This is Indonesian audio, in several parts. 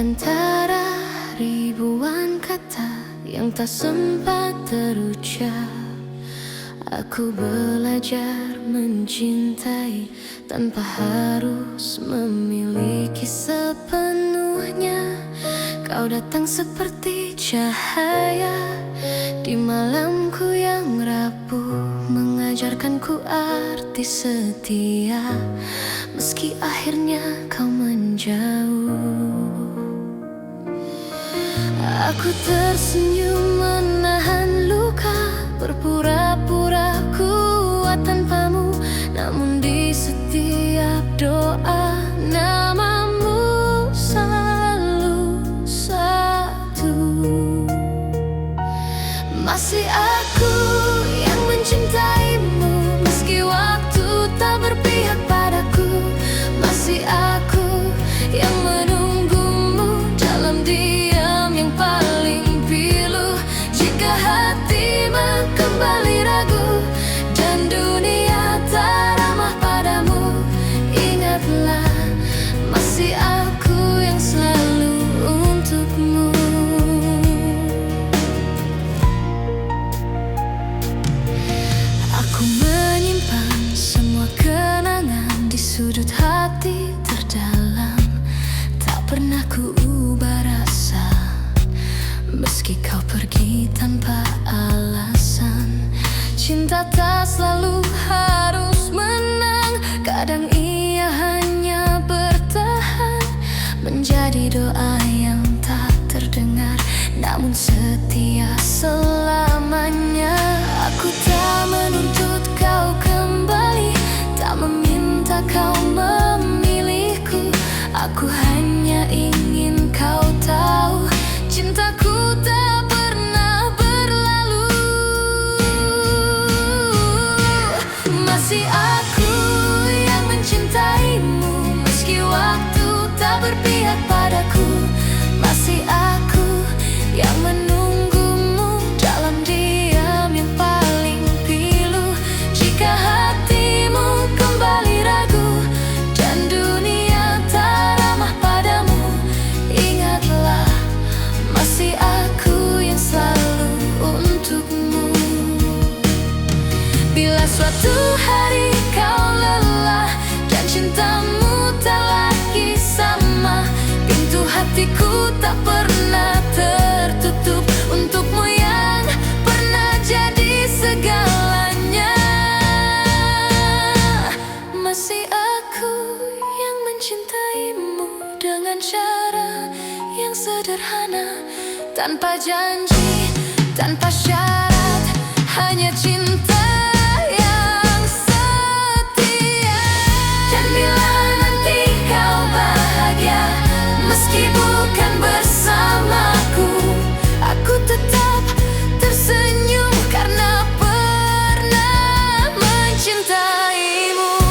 antara ribuan kata yang tak sempat terucap, aku belajar mencintai tanpa harus memiliki sepenuhnya. Kau datang seperti cahaya di malamku yang rapuh, mengajarkanku arti setia, meski akhirnya kau menjauh. Aku tersenyum menahan luka, berpura-pura kuat tanpamu, namun di setiap doa namamu selalu satu. Masih aku yang mencintaimu, meski waktu tak berpihak padaku. Masih aku yang menunggumu dalam diam yang paling pilu. Jika hatimu kembali ragu dan dunia tak ramah padamu, ingatlah masih aku yang selalu untukmu. Aku menyimpan semua kenangan di sudut hati terdalam, tak pernah ku ubah rasa, meski kau pergi tanpa alasan. Cinta tak selalu harus menang, kadang ia hanya bertahan, menjadi doa yang tak terdengar, namun setia selamanya. Aku tak menuntut kau kembali, tak meminta kau memilihku. Aku hanya ingin kau tahu, cintaku tak pernah berlalu. Masih aku yang mencintaimu, meski waktu tak berpihak padaku. Masih aku yang menunggumu dalam diam yang paling pilu. Jika hatimu kembali ragu dan dunia tak ramah padamu, ingatlah masih aku yang selalu untukmu. Bila suatu hari kau lelah dan cintamu tak lagi sama, pintu hatiku tak pernah tertutup untukmu yang pernah jadi segalanya. Masih aku yang mencintaimu dengan cara yang sederhana, tanpa janji, tanpa syarat, hanya cinta yang setia. Dan bila nanti kau bahagia, meski bukan bersamaku, aku tetap tersenyum karena pernah mencintaimu.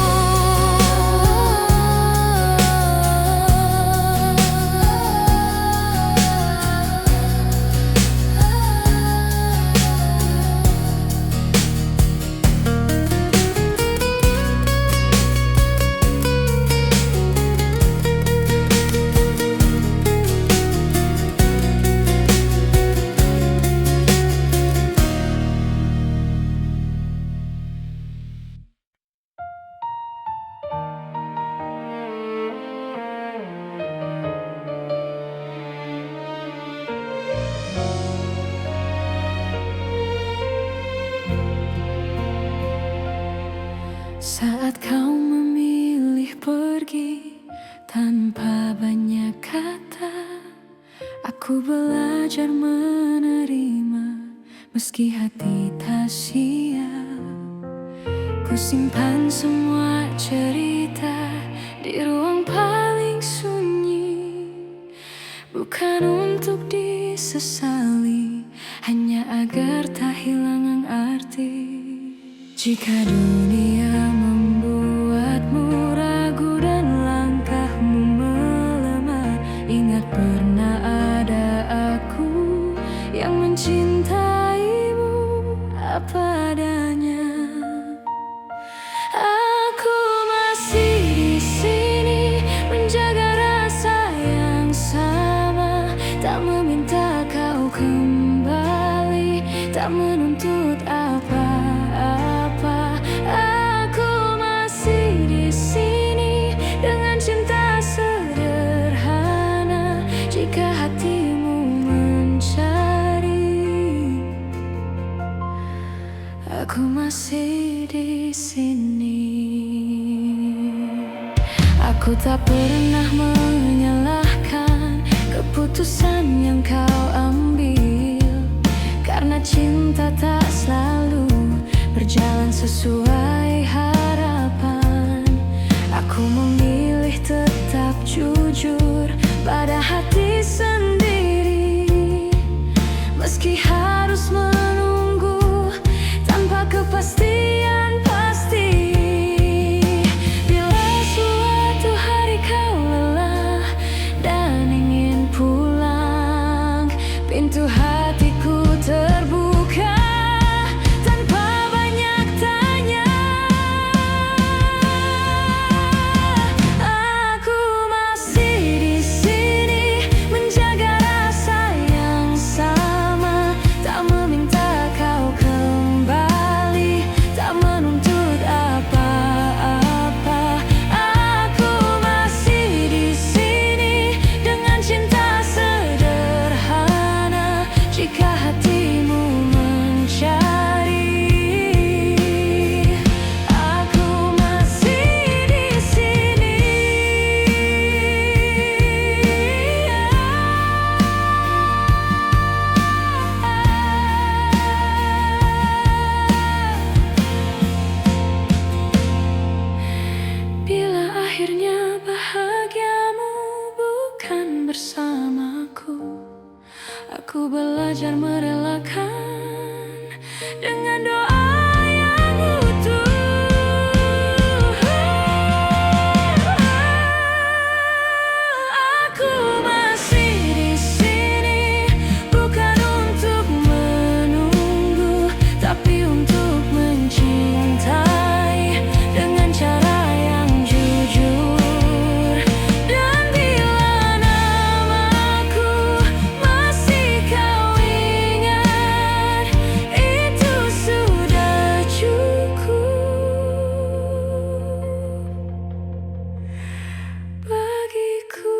Saat kau memilih pergi tanpa banyak kata, aku belajar menerima meski hati tak siap. Ku simpan semua cerita di ruang paling sunyi, bukan untuk disesali, hanya agar tak hilang arti. Jika dunia membuatmu ragu dan langkahmu melemah, ingat pernah ada aku yang mencintaimu apa adanya. Aku masih di sini menjaga rasa yang sama. tak menuntut apa-apa. Aku masih di sini dengan cinta sederhana. Jika hatimu mencari, aku masih di sini. Aku tak pernah menyalahkan keputusan yang kau ambil, karena cinta tak selalu berjalan sesuai harapan. Aku memilih tetap jujur pada hati sendiri, meski harus menunggu tanpa kepastian pasti. Bila suatu hari kau lelah dan ingin pulang, pintu hatiku terbuka tanpa banyak tanya. Aku masih di sini menjaga rasa yang sama, tak meminta kau kembali, tak menuntut apa-apa. Aku masih di sini dengan cinta sederhana. Jika hatimu mencari, aku masih di sini. Bila akhirnya bahagiamu bukan bersamaku, aku belajar merelakan dengan doa yang utuh. Aku masih di sini bukan untuk menunggu, tapi untuk mencintai dengan cara yang jujur. Dan bila namaku masih kau ingat, itu sudah cukup bagiku.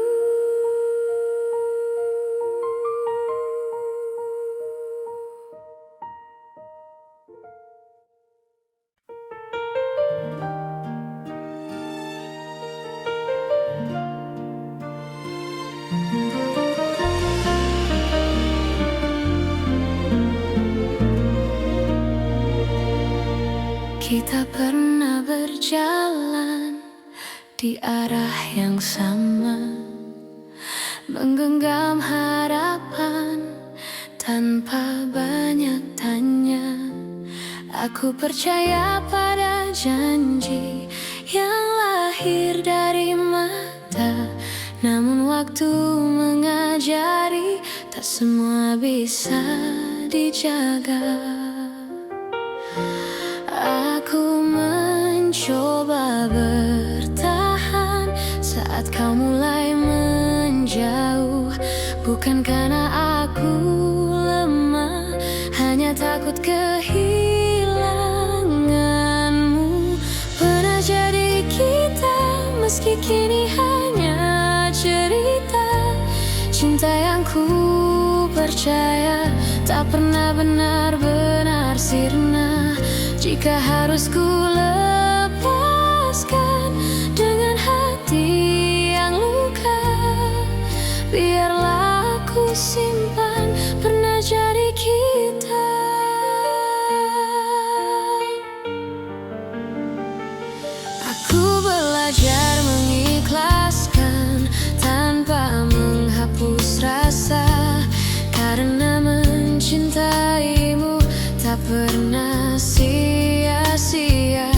Kita pernah berjalan di arah yang sama, menggenggam harapan tanpa banyak tanya. Aku percaya pada janji yang lahir dari mata, namun waktu mengajari tak semua bisa dijaga. Aku mencoba bertahan saat kau mulai menjauh, bukan karena aku lemah, hanya takut kehilanganmu. Pernah jadi kita, meski kini hanya cerita. Cinta yang ku percaya tak pernah benar-benar sirna. Jika harus ku lepaskan dengan hati yang luka, biarlah aku simpan pernah jadi kita. Aku belajar mengikhlaskan tanpa menghapus rasa, karena mencintaimu tak pernah sia-sia.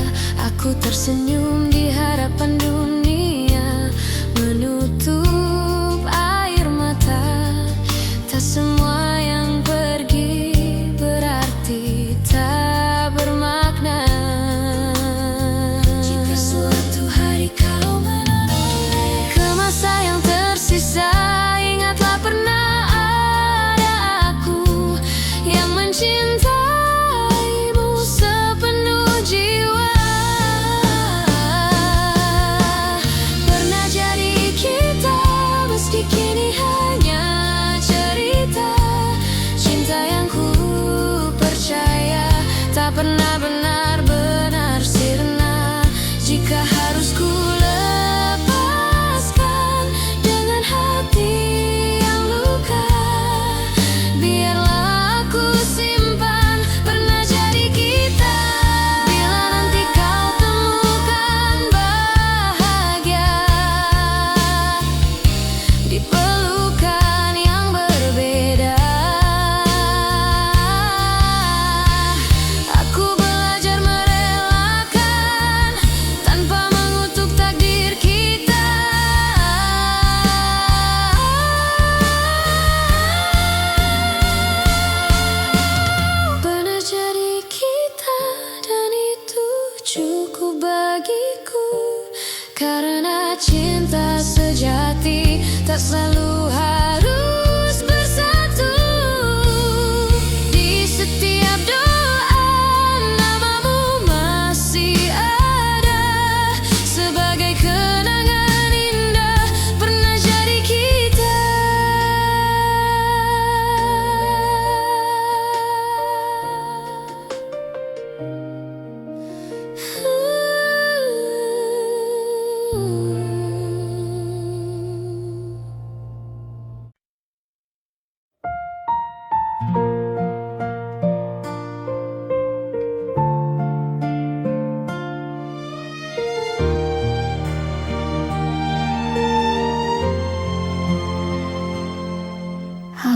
Aku tersenyum di hadapan dunia, menutup air mata. Tak semua yang pergi berarti tak bermakna. Jika suatu hari kau menoleh ke masa yang tersisa, ingatlah pernah ada aku yang mencintai.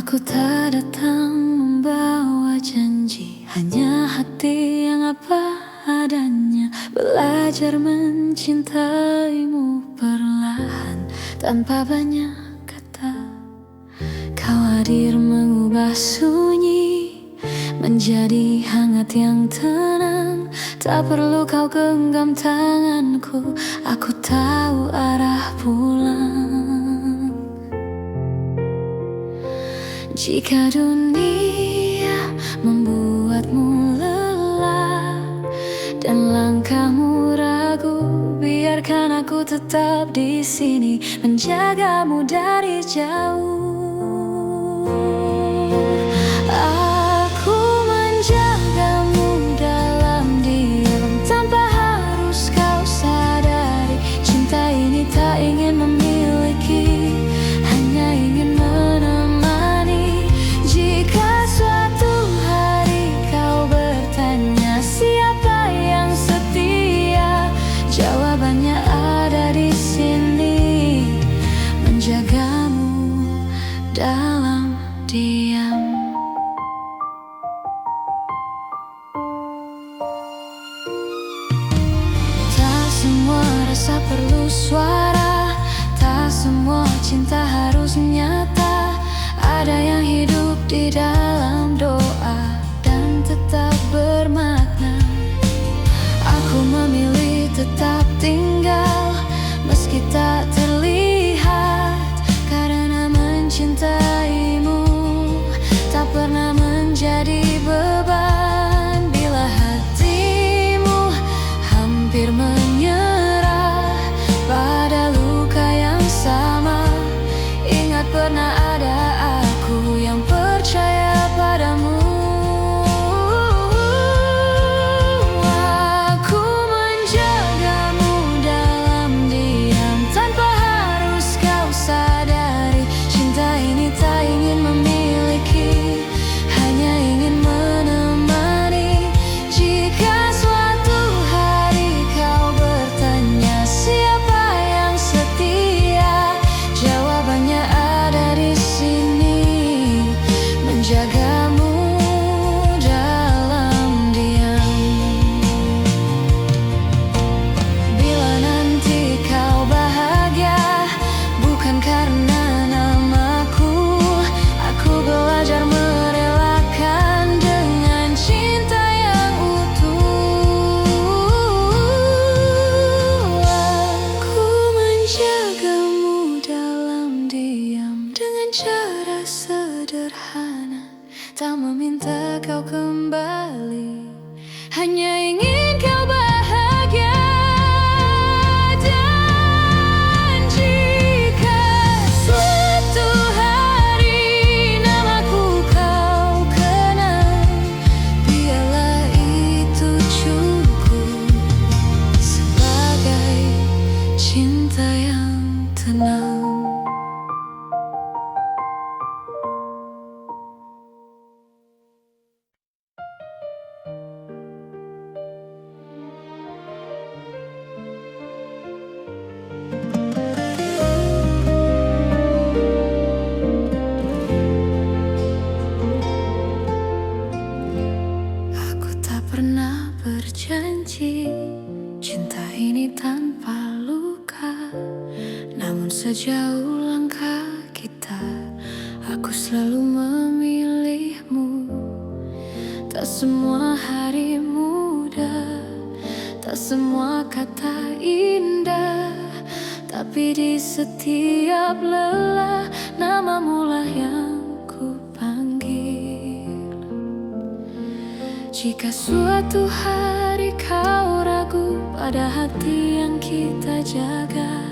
Aku tak datang membawa janji, hanya hati yang apa adanya. Belajar mencintaimu perlahan tanpa banyak kata. Kau hadir mengubah sunyi menjadi hangat yang tenang. Tak perlu kau genggam tanganku, aku tahu arah pulang. Jika dunia membuatmu lelah dan langkahmu ragu, biarkan aku tetap di sini menjagamu dari jauh. Aku menjagamu dalam diam tanpa harus kau sadari. Cinta ini tak ingin memiliki, hanya ingin menemani. Jika suatu hari kau bertanya siapa yang setia, jawabannya ada di sini, menjagamu dalam diam. Tak semua rasa perlu suara, tak semua cinta harus nyata. Ada yang hidup di dalam doa dan tetap bermakna. Aku memilih tetap tinggal meski tak terlihat, karena mencintaimu tak pernah menjadi beban. Bila hatimu hampir menyerah pada luka yang sama, ingat pernah ada aku yang percaya padamu. Aku menjagamu dalam diam tanpa harus kau sadari. Cinta ini tak ingin memiliki, hanya ingin menemani. Jika suatu hari kau bertanya siapa yang setia, jawabannya ada di sini, menjagamu dalam diam. Bila nanti kau bahagia bukan karena namaku, aku belajar merelakan dengan cinta yang utuh. Aku menjagamu dalam diam dengan cara sederhana, tak meminta kau kembali, hanya ingin kau bahagia. Dan jika suatu hari namaku kau kenal, biarlah itu cukup sebagai cinta yang tenang. Aku tak pernah berjanji cinta ini tanpa luka, namun sejauh langkah kita, aku selalu memilihmu. Tak semua hari mudah, tak semua kata indah, tapi di setiap lelah namamu lah yang ku panggil. Jika suatu hari kau ragu pada hati yang kita jaga,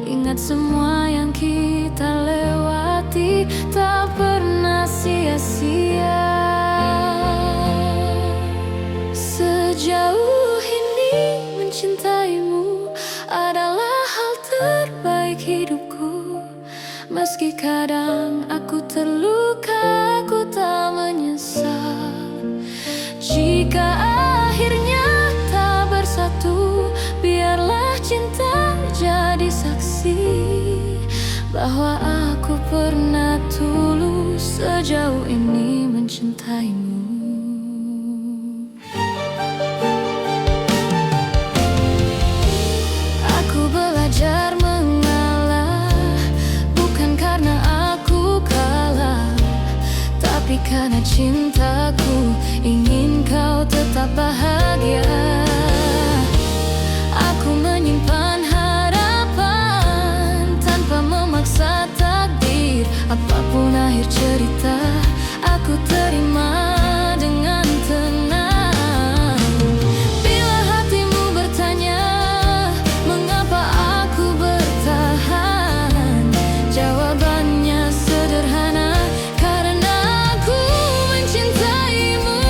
ingat semua yang kita lewati tak pernah sia-sia. Sejauh ini mencintaimu adalah hal terbaik hidupku. Meski kadang aku terluka, aku tak menyesal. Jika akhirnya tak bersatu, biarlah cinta jadi saksi bahwa aku pernah tulus sejauh ini mencintaimu. Aku belajar mengalah, bukan karena aku kalah, tapi karena cintaku ingin kau tetap bahagia. Aku menyimpan harapan tanpa memaksa takdir. Apapun akhir cerita, aku terima dengan tenang. Bila hatimu bertanya mengapa aku bertahan, jawabannya sederhana, karena aku mencintaimu.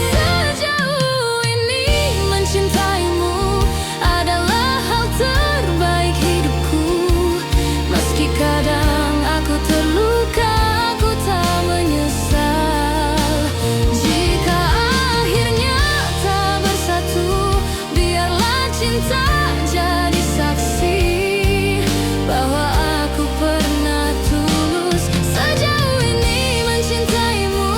Sejauh ini mencintaimu adalah hal terbaik hidupku. Meski kadang aku terluka, aku tak menyesal. Jika akhirnya tak bersatu, biarlah cinta jadi saksi bahwa aku pernah tulus sejauh ini mencintaimu.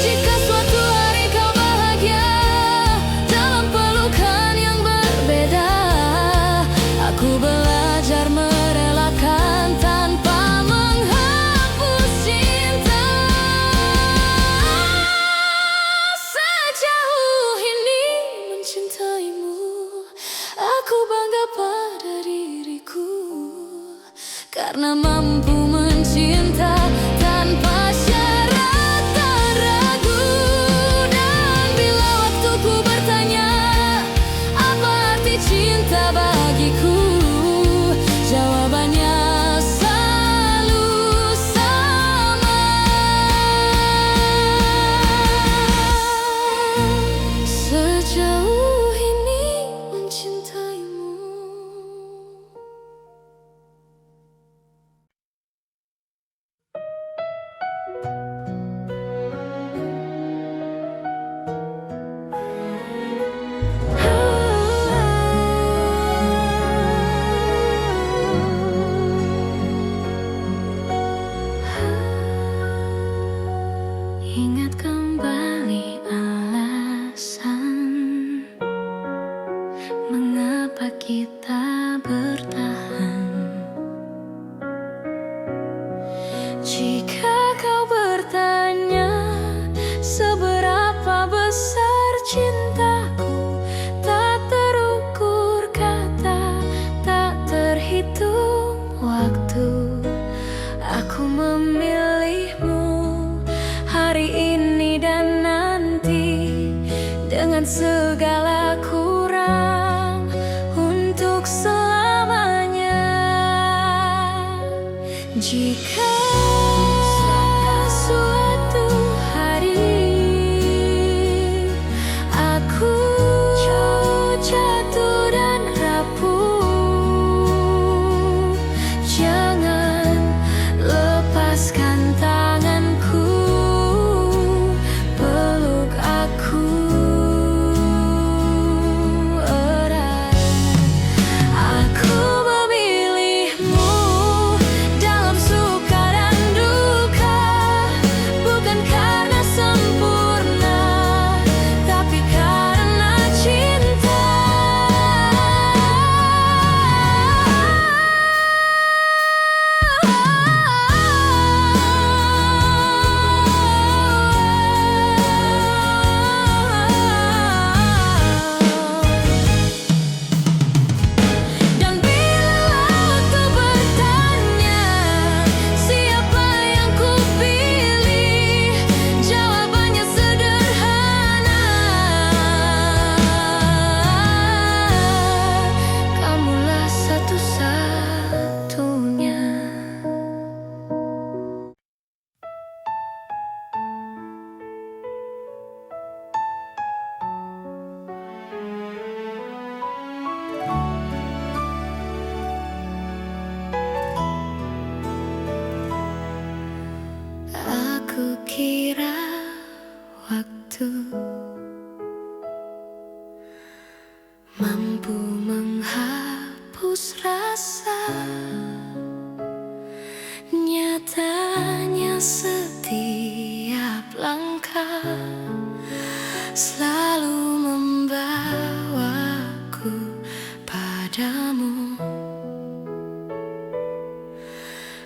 Jika suatu hari kau bahagia dalam pelukan yang berbeda, aku belajar merelakan tanpa menghapus cinta. Sejauh ini mencintaimu, aku bangga pada diriku, karena mampu mencinta tanpa syarat dan ragu. Dan bila waktuku bertanya apa arti cinta bagiku, jawabannya selalu sama. Sejauh ini mencintaimu. Ingat kembali alasan mengapa kita bertahan. Jika kau bertanya seberapa besar cintaku, tak terukur kata, tak terhitung waktu. Aku memilihmu hari ini itu mampu menghapus rasa. Nyatanya setiap langkah selalu membawaku padamu.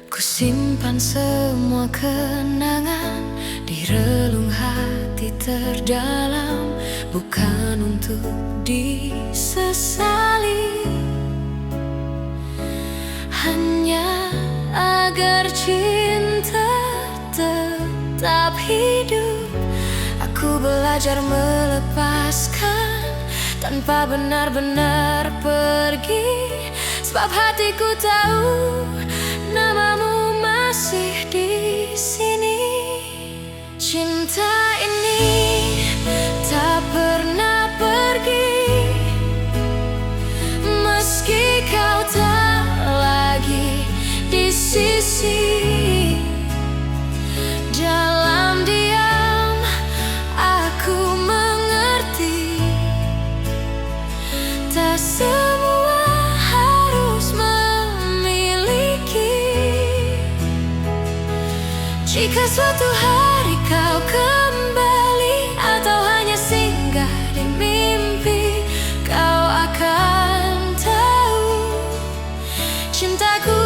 Ku simpan semua kenangan di relung hati terdalam, bukan untuk disesali, hanya agar cinta tetap hidup. Aku belajar melepaskan tanpa benar-benar pergi, sebab hatiku tahu namamu masih di sini. Cinta ini tak pernah pergi, meski kau tak lagi di sisi. Dalam diam aku mengerti, tak semua harus memiliki. Jika suatu hari kau kembali atau hanya singgah di mimpi, kau akan tahu cintaku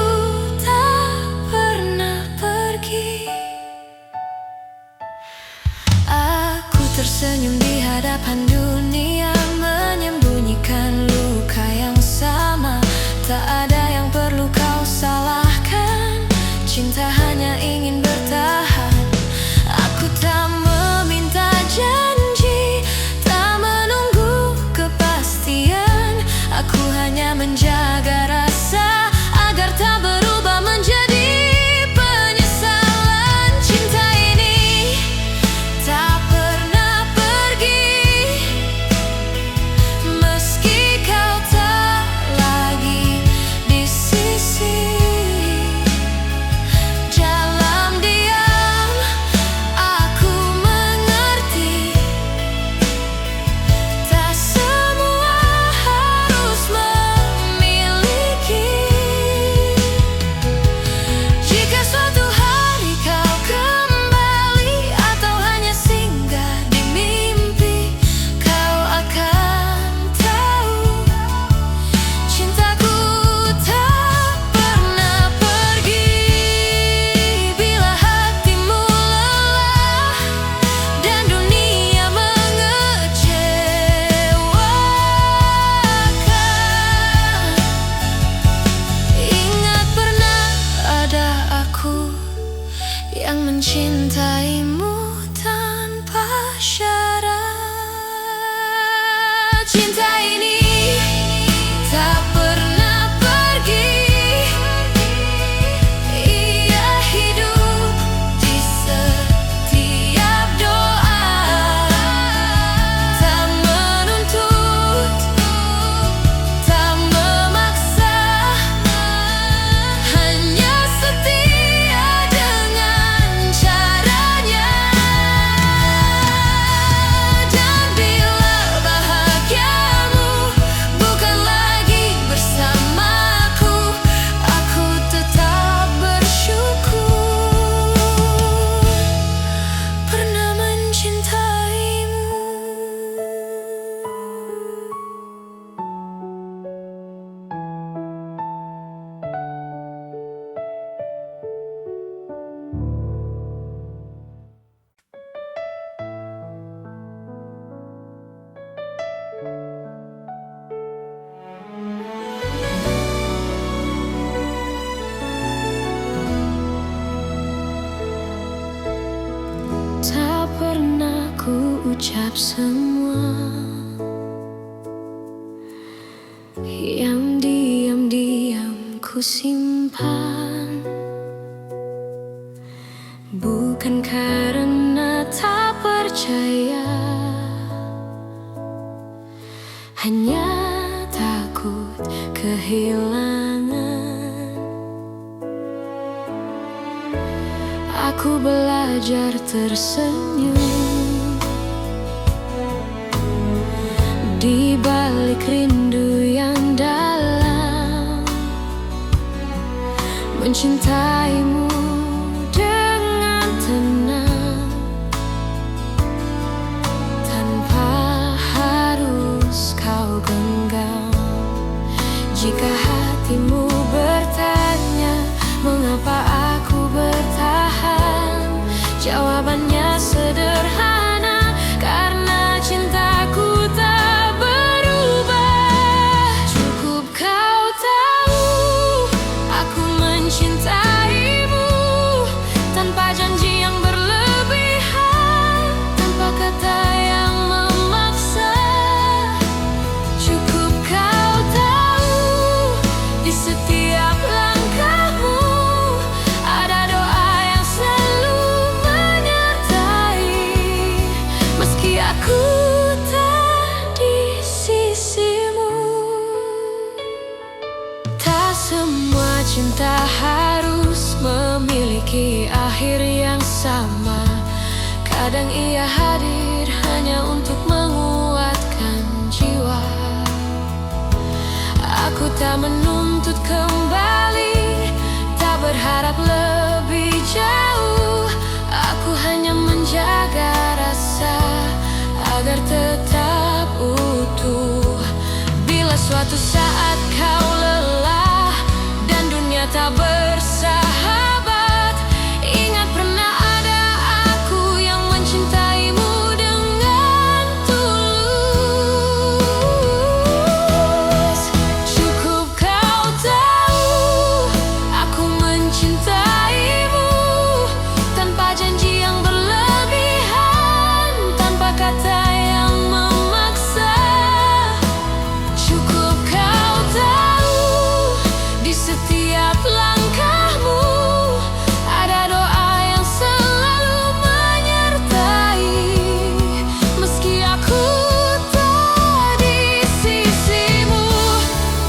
tak pernah pergi. Aku tersenyum di hadapan dunia, menyembunyikan luka yang sama. Tak ada yang perlu kau salahkan, cinta hanya ingin bertahan. Aku tak meminta janji, tak menunggu kepastian. Aku hanya menjaga rasa agar tak berubah menjadi penyesalan. Cinta ini tak pernah pergi, meski kau tak lagi di sisi. Dalam diam aku mengerti, tak semua harus memiliki. Jika suatu hari kau kembali atau hanya singgah di mimpi, kau akan tahu cintaku tak pernah pergi. Bila hatimu lelah dan dunia mengecewakan, ingat pernah ada aku yang mencintaimu tanpa syarat. Cinta ini tak pernah pergi, ia hidup di setiap doa. Tak menuntut, tak memaksa, hanya setia dengan caranya. Dan bila bahagiamu bukan lagi bersamaku, aku tetap bersyukur pernah mencintaimu. Tak pernah ku ucap semua yang diam-diam ku simpan, bukan karena tak percaya, hanya takut kehilangan. Aku belajar tersenyum di balik rindu yang dalam, mencintaimu dengan tenang, tanpa harus kau genggam. Jika hatimu bertanya mengapa aku bertahan, jawabannya sederhana, karena cintaku tak berubah. Cukup kau tahu aku mencintaimu, tanpa janji yang berlebihan, tanpa kata yang memaksa. Cukup kau tahu di setiap langkahmu ada doa yang selalu menyertai, meski aku tak di sisimu. Tak semua cinta harus memiliki akhir yang sama. Kadang ia hadir hanya untuk menguatkan jiwa. Aku tak menuntut kembali, tak berharap lebih jauh. Aku hanya menjaga rasa agar tetap utuh. Bila suatu saat kau lelah dan dunia tak bersahabat, ingat pernah ada aku yang mencintaimu dengan tulus. Cukup kau tahu aku mencintaimu, tanpa janji yang berlebihan, tanpa kata yang memaksa. Cukup kau tahu di setiap langkahmu ada doa yang selalu menyertai, meski aku tak di sisimu.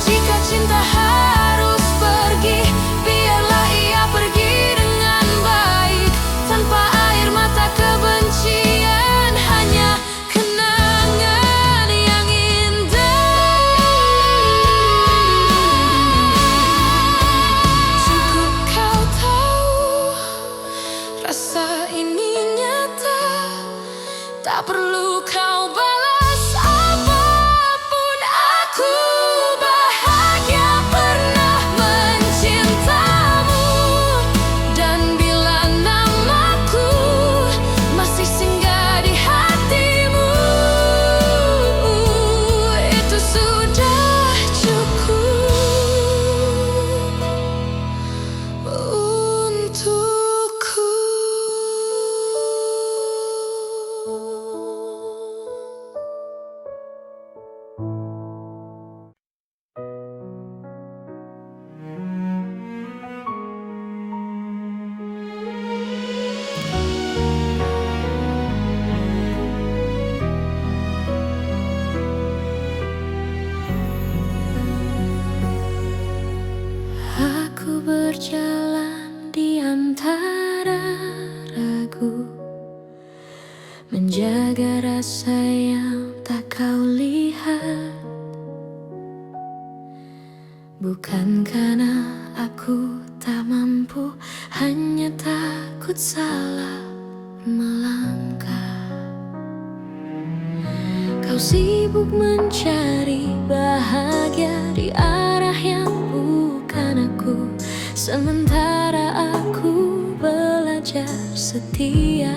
Jika cinta harus pergi, biarlah ia pergi dengan baik, tanpa air mata kebencian, hanya kenangan yang indah. Cukup kau tahu rasa ini nyata, tak perlu kau balas apapun. Aku bahagia pernah mencintamu, dan bila namaku masih singgah di hatimu, itu sudah cukup untukku. Aku berjalan di antara ragu, menjaga rasa yang tak kau lihat. Bukan karena aku tak mampu, hanya takut salah melangkah. Kau sibuk mencari bahagia di arah yang bukan aku, sementara aku belajar setia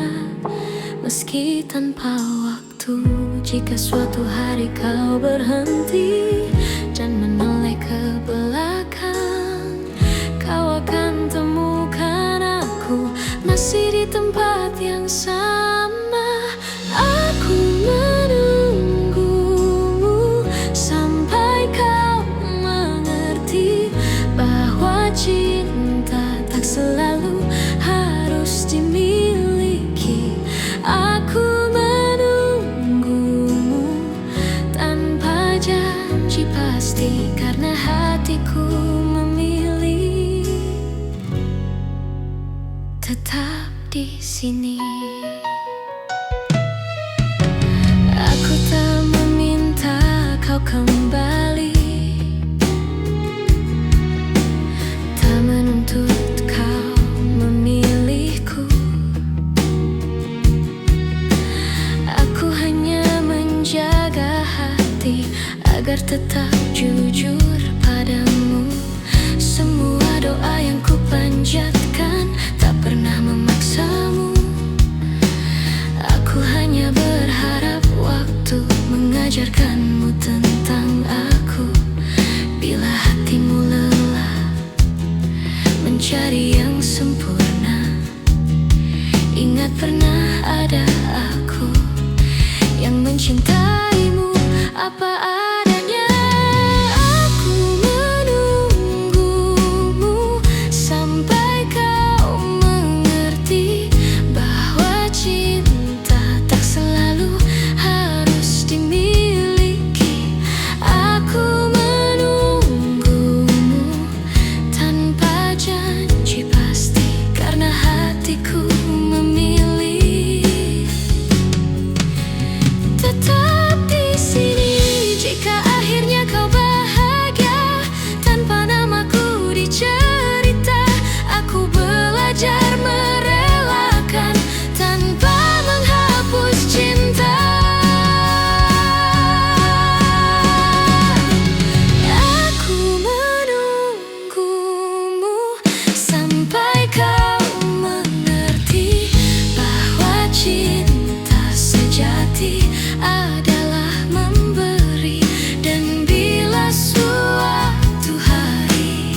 meski tanpa waktu. Jika suatu hari kau berhenti dan menoleh ke belakang, kau akan temukan aku masih di tempat yang sama. Aku menunggumu sampai kau mengerti bahwa cinta tak selalu harus dimiliki. Aku menunggumu tanpa janji pasti, karena hatiku memilih tetap di sini. Aku tak meminta agar tetap jujur padamu. Semua doa yang ku panjatkan tak pernah memaksamu. Aku hanya berharap waktu mengajarkanmu tentang aku. Bila hatimu lelah mencari yang sempurna, ingat pernah ada aku yang mencintaimu apa adanya. Aku menunggumu sampai kau mengerti bahwa cinta tak selalu harus dimiliki. Aku menunggumu tanpa janji pasti, karena hatiku memilih tetap di sini. Jika akhirnya kau bahagia tanpa namaku dicerita, aku belajar merelakan tanpa menghapus cinta. Aku menunggumu sampai kau mengerti bahwa cinta sejati adalah memberi. Dan bila suatu hari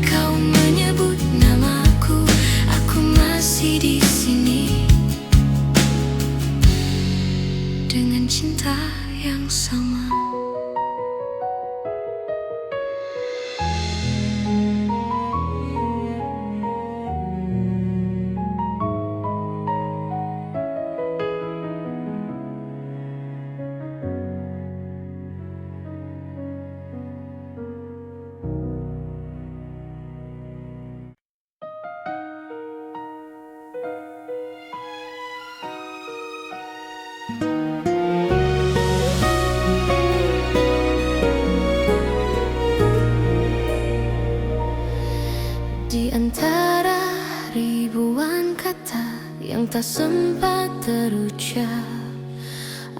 kau menyebut namaku, aku masih di sini dengan cinta yang sama. Di antara ribuan kata yang tak sempat terucap,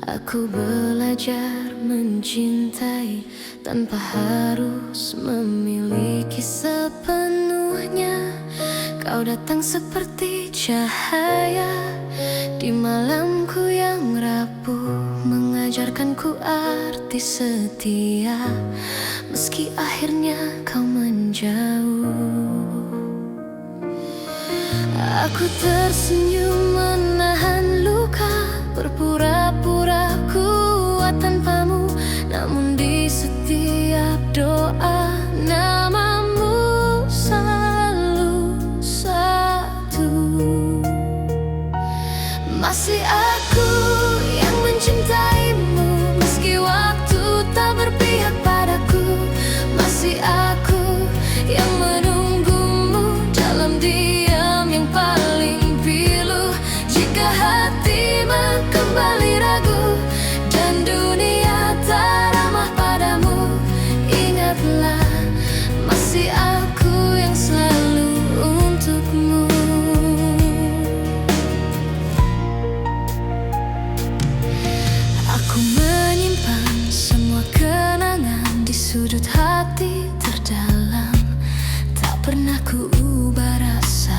aku belajar mencintai tanpa harus memiliki sepenuhnya. Kau datang seperti cahaya di malamku yang rapuh, mengajarkanku arti setia meski akhirnya kau menjauh. Aku tersenyum menahan luka, berpura-pura kuat tanpamu, namun di setiap doa namamu selalu satu. Masih aku yang mencintaimu meski waktu tak berpihak padaku. Masih aku yang menunggumu dalam diam yang paling pilu. Jika hatimu kembali ragu dan dunia tak ramah padamu, ingatlah masih aku yang selalu untukmu. Aku menyimpan semua kenangan di sudut hati terdalam. Tak pernah ku ubah rasa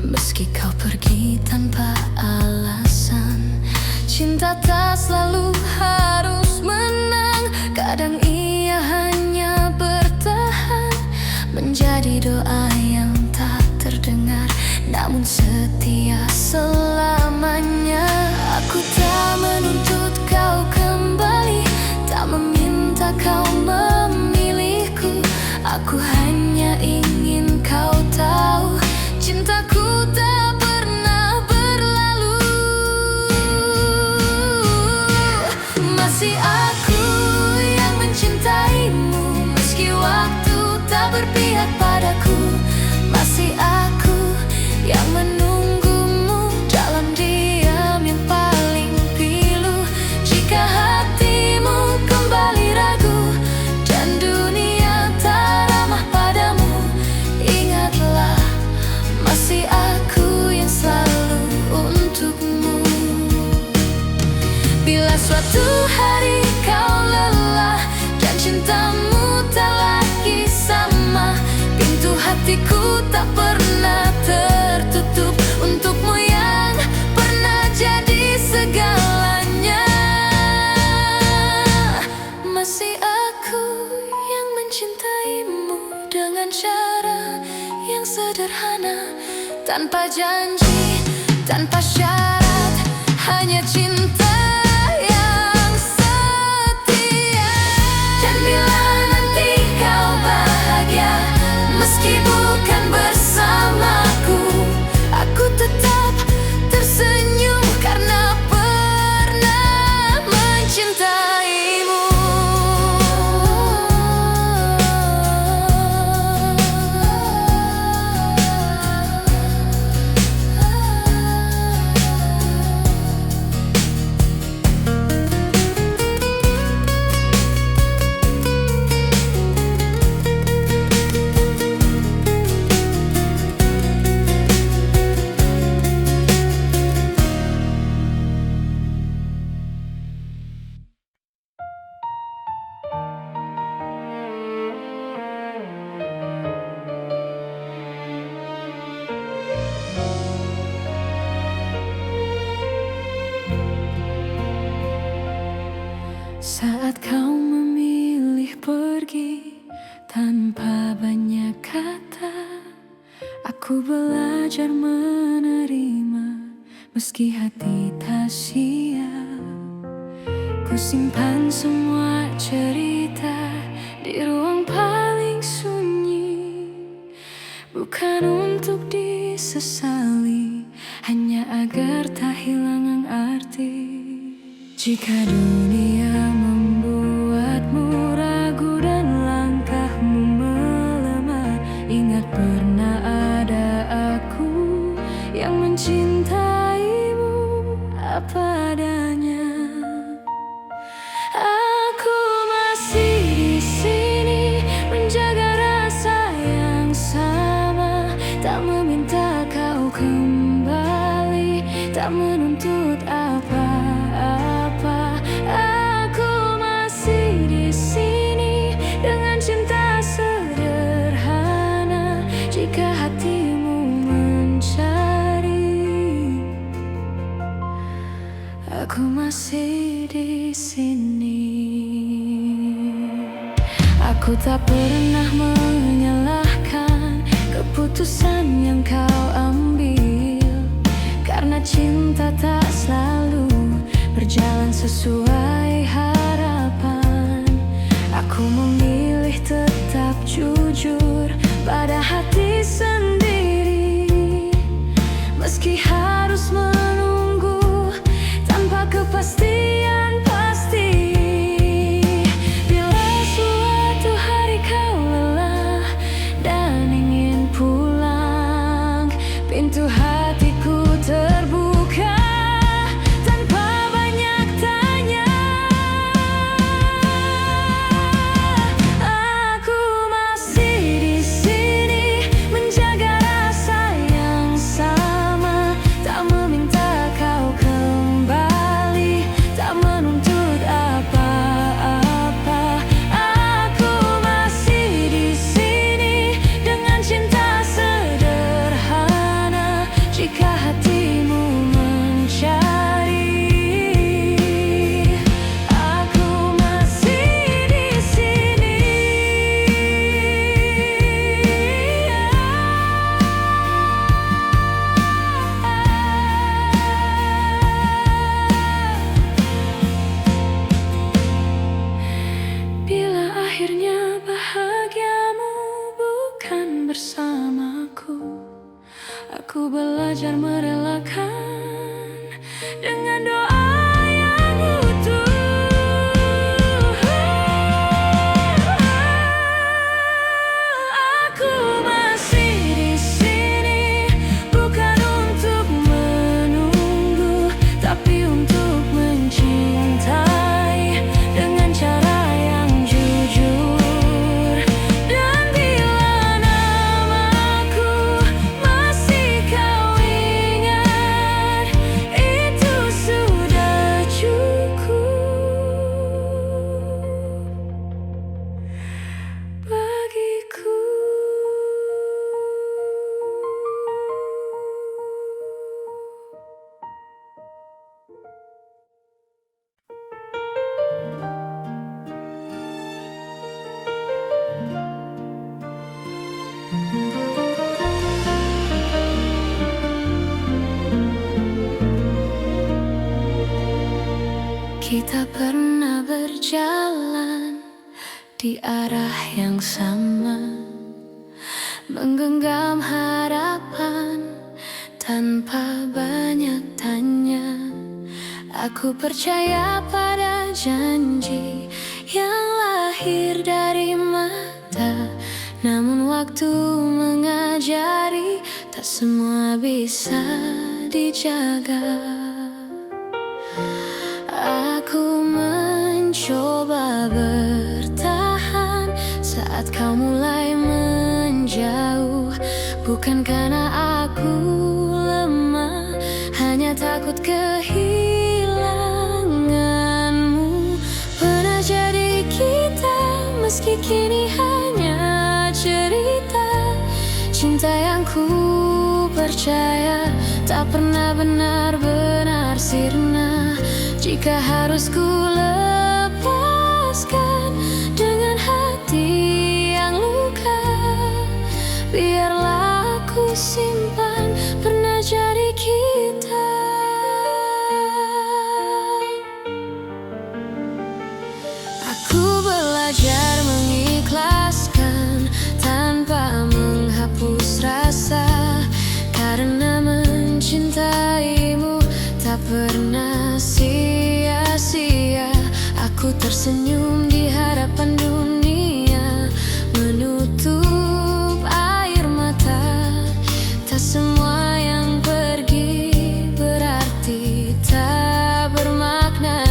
meski kau pergi tanpa alasan. Cinta tak selalu harus menang, kadang ia hanya bertahan menjadi doa yang tak terdengar namun setia selamanya. Aku tak menuntut kau kembali, tak meminta kau memilihku. Aku hanya ingin kau tahu cintaku tak pernah berlalu. Masih aku yang mencintaimu meski waktu tak berpihak padaku. Masih aku yang menunggumu dalam diam yang paling pilu. Jika hatimu kembali ragu dan dunia tak ramah padamu, ingatlah masih aku yang selalu untukmu. Bila suatu hari kau lelah cintamu tak lagi sama. Pintu hatiku tak pernah tertutup untukmu yang pernah jadi segalanya. Masih aku yang mencintaimu dengan cara yang sederhana, tanpa janji, tanpa syarat, hanya cinta yang setia. Dan bila nanti kau bahagia, meski bukan bersamaku, aku tetap tersenyum karena pernah mencintaimu. Saat kau memilih pergi tanpa banyak kata, aku belajar menerima meski hati tak siap. Ku simpan semua cerita di ruang paling sunyi, bukan untuk disesali, hanya agar tak hilang arti. Jika dunia membuatmu ragu dan langkahmu melemah, ingat pernah ada aku yang mencintaimu apa adanya. Aku masih di sini menjaga rasa yang sama, tak meminta kau kembali, tak menuntut apa-apa. Aku masih di sini dengan cinta sederhana. Jika hatimu mencari, aku masih di sini. Aku tak pernah menyalahkan keputusan yang kau ambil, karena cinta tak selalu berjalan sesuai harapan. Aku memilih tetap jujur pada hati sendiri, meski harus menunggu tanpa kepastian pasti. Bila suatu hari kau lelah dan ingin pulang, pintu hatiku terbuka tanpa banyak tanya. Kita pernah berjalan di arah yang sama, menggenggam harapan tanpa banyak tanya. Aku percaya pada janji yang lahir dari mata. Namun waktu mengajari, tak semua bisa dijaga. Aku mencoba bertahan saat kau mulai menjauh. Bukan karena aku lemah, hanya takut kehilanganmu. Pernah jadi kita, meski kini hanya cerita. Cinta yang ku percaya tak pernah benar-benar sirna. Jika harus ku lepaskan dengan hati yang luka, biarlah aku simpan pernah jadi kita. Aku belajar mengikhlaskan tanpa menghapus rasa, karena mencintaimu tak pernah sia-sia. Aku tersenyum di hadapan dunia, menutup air mata. Tak semua yang pergi berarti tak bermakna.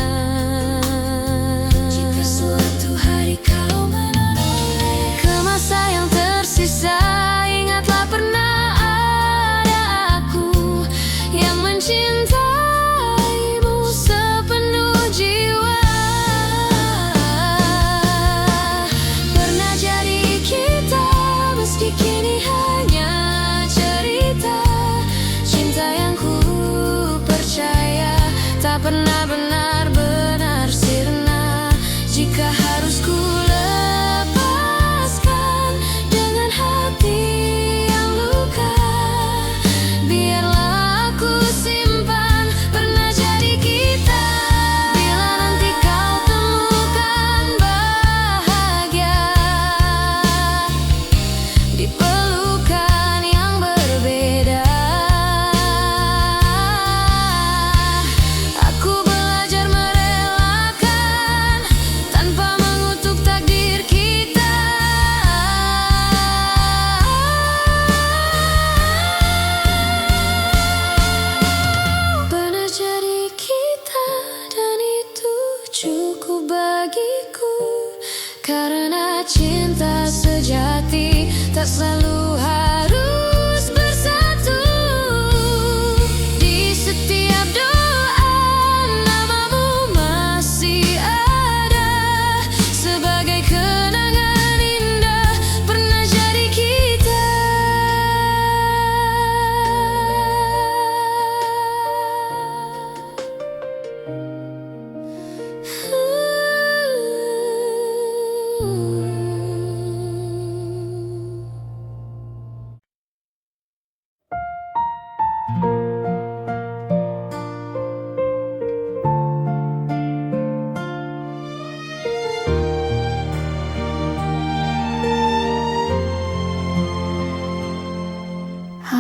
Jika suatu hari kau menoleh ke masa yang tersisa, ingatlah pernah ada aku yang mencintai. Pernah benar-benar sirna. Jika harus ku lepaskan dengan hati yang luka, biarlah aku simpan pernah jadi kita. Bila nanti kau temukan bahagia di pelukan yang berbeda, cukup bagiku. Karena cinta sejati tak selalu harus bersatu. Di setiap doa namamu masih ada, sebagai kenangan indah pernah jadi kita.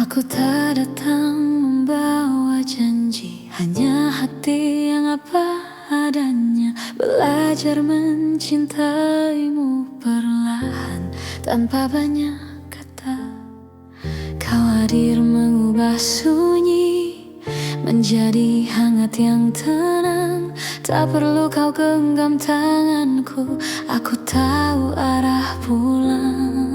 Aku tak datang membawa janji, hanya hati yang apa adanya. Belajar mencintaimu perlahan tanpa banyak kata. Kau hadir mengubah sunyi menjadi hangat yang tenang. Tak perlu kau genggam tanganku, aku tahu arah pulang.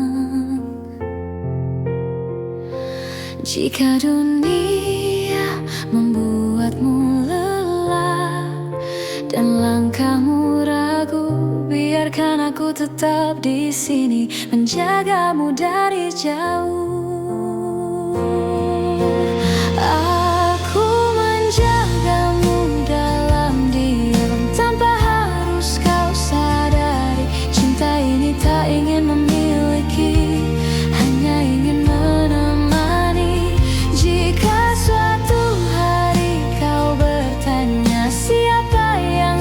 Jika dunia membuatmu lelah dan langkahmu ragu, biarkan aku tetap di sini menjagamu dari jauh. Aku menjagamu dalam diam tanpa harus kau sadari. Cinta ini tak ingin memiliki, hanya ingin menemani. Jika suatu hari kau bertanya siapa yang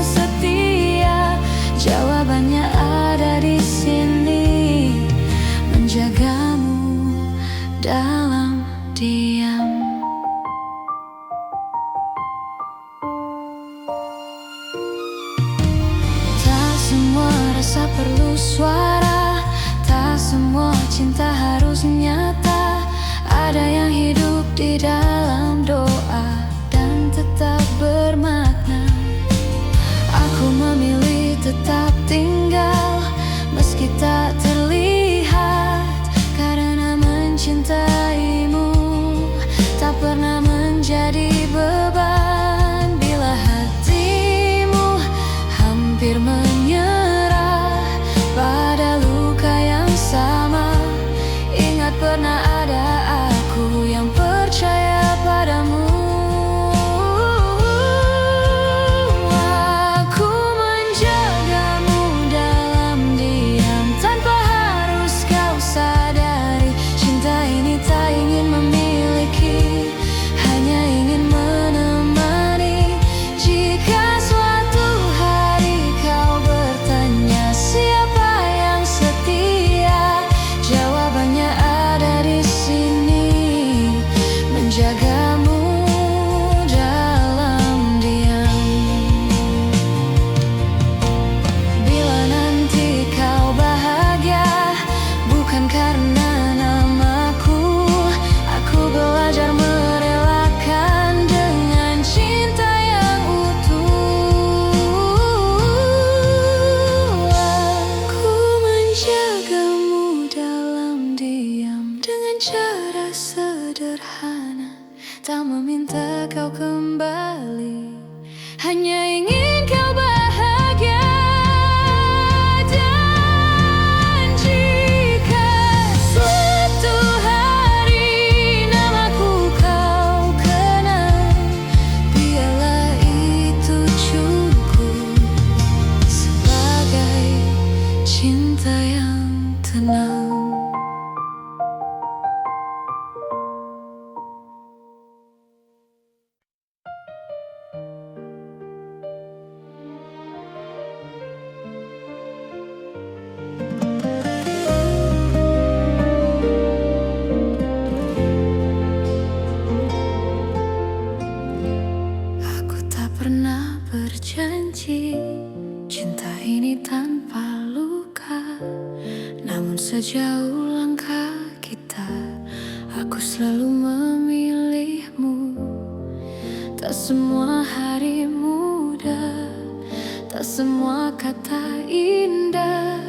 rasa perlu suara. Tak semua cinta harus nyata. Ada yang hidup di dalam doa dan tetap bermakna. Aku memilih tetap tinggal meski tak terlihat, karena mencintaimu tak pernah menjadi beban. Bila hatimu hampir menyerah pada luka yang sama, ingat pernah ada aku yang percaya padamu. Aku menjagamu dalam diam tanpa harus kau sadari. Cinta ini tak ingin memiliki, hanya ingin menemani. Jika suatu hari kau bertanya siapa yang setia, jawabannya ada di sini, menjagamu dalam diam. Bila nanti kau bahagia, bukan karena namaku, aku belajar merelakan dengan cinta yang utuh. Aku menjagamu dalam diam dengan cara sederhana, tak meminta kau kembali, hanya ingin kau bahagia. Dan jika suatu hari namaku kau kenal, biarlah itu cukup sebagai cinta yang tenang. Aku tak pernah berjanji cinta ini tanpa luka, namun sejauh langkah kita, aku selalu memilihmu. Tak semua hari mudah, tak semua kata indah,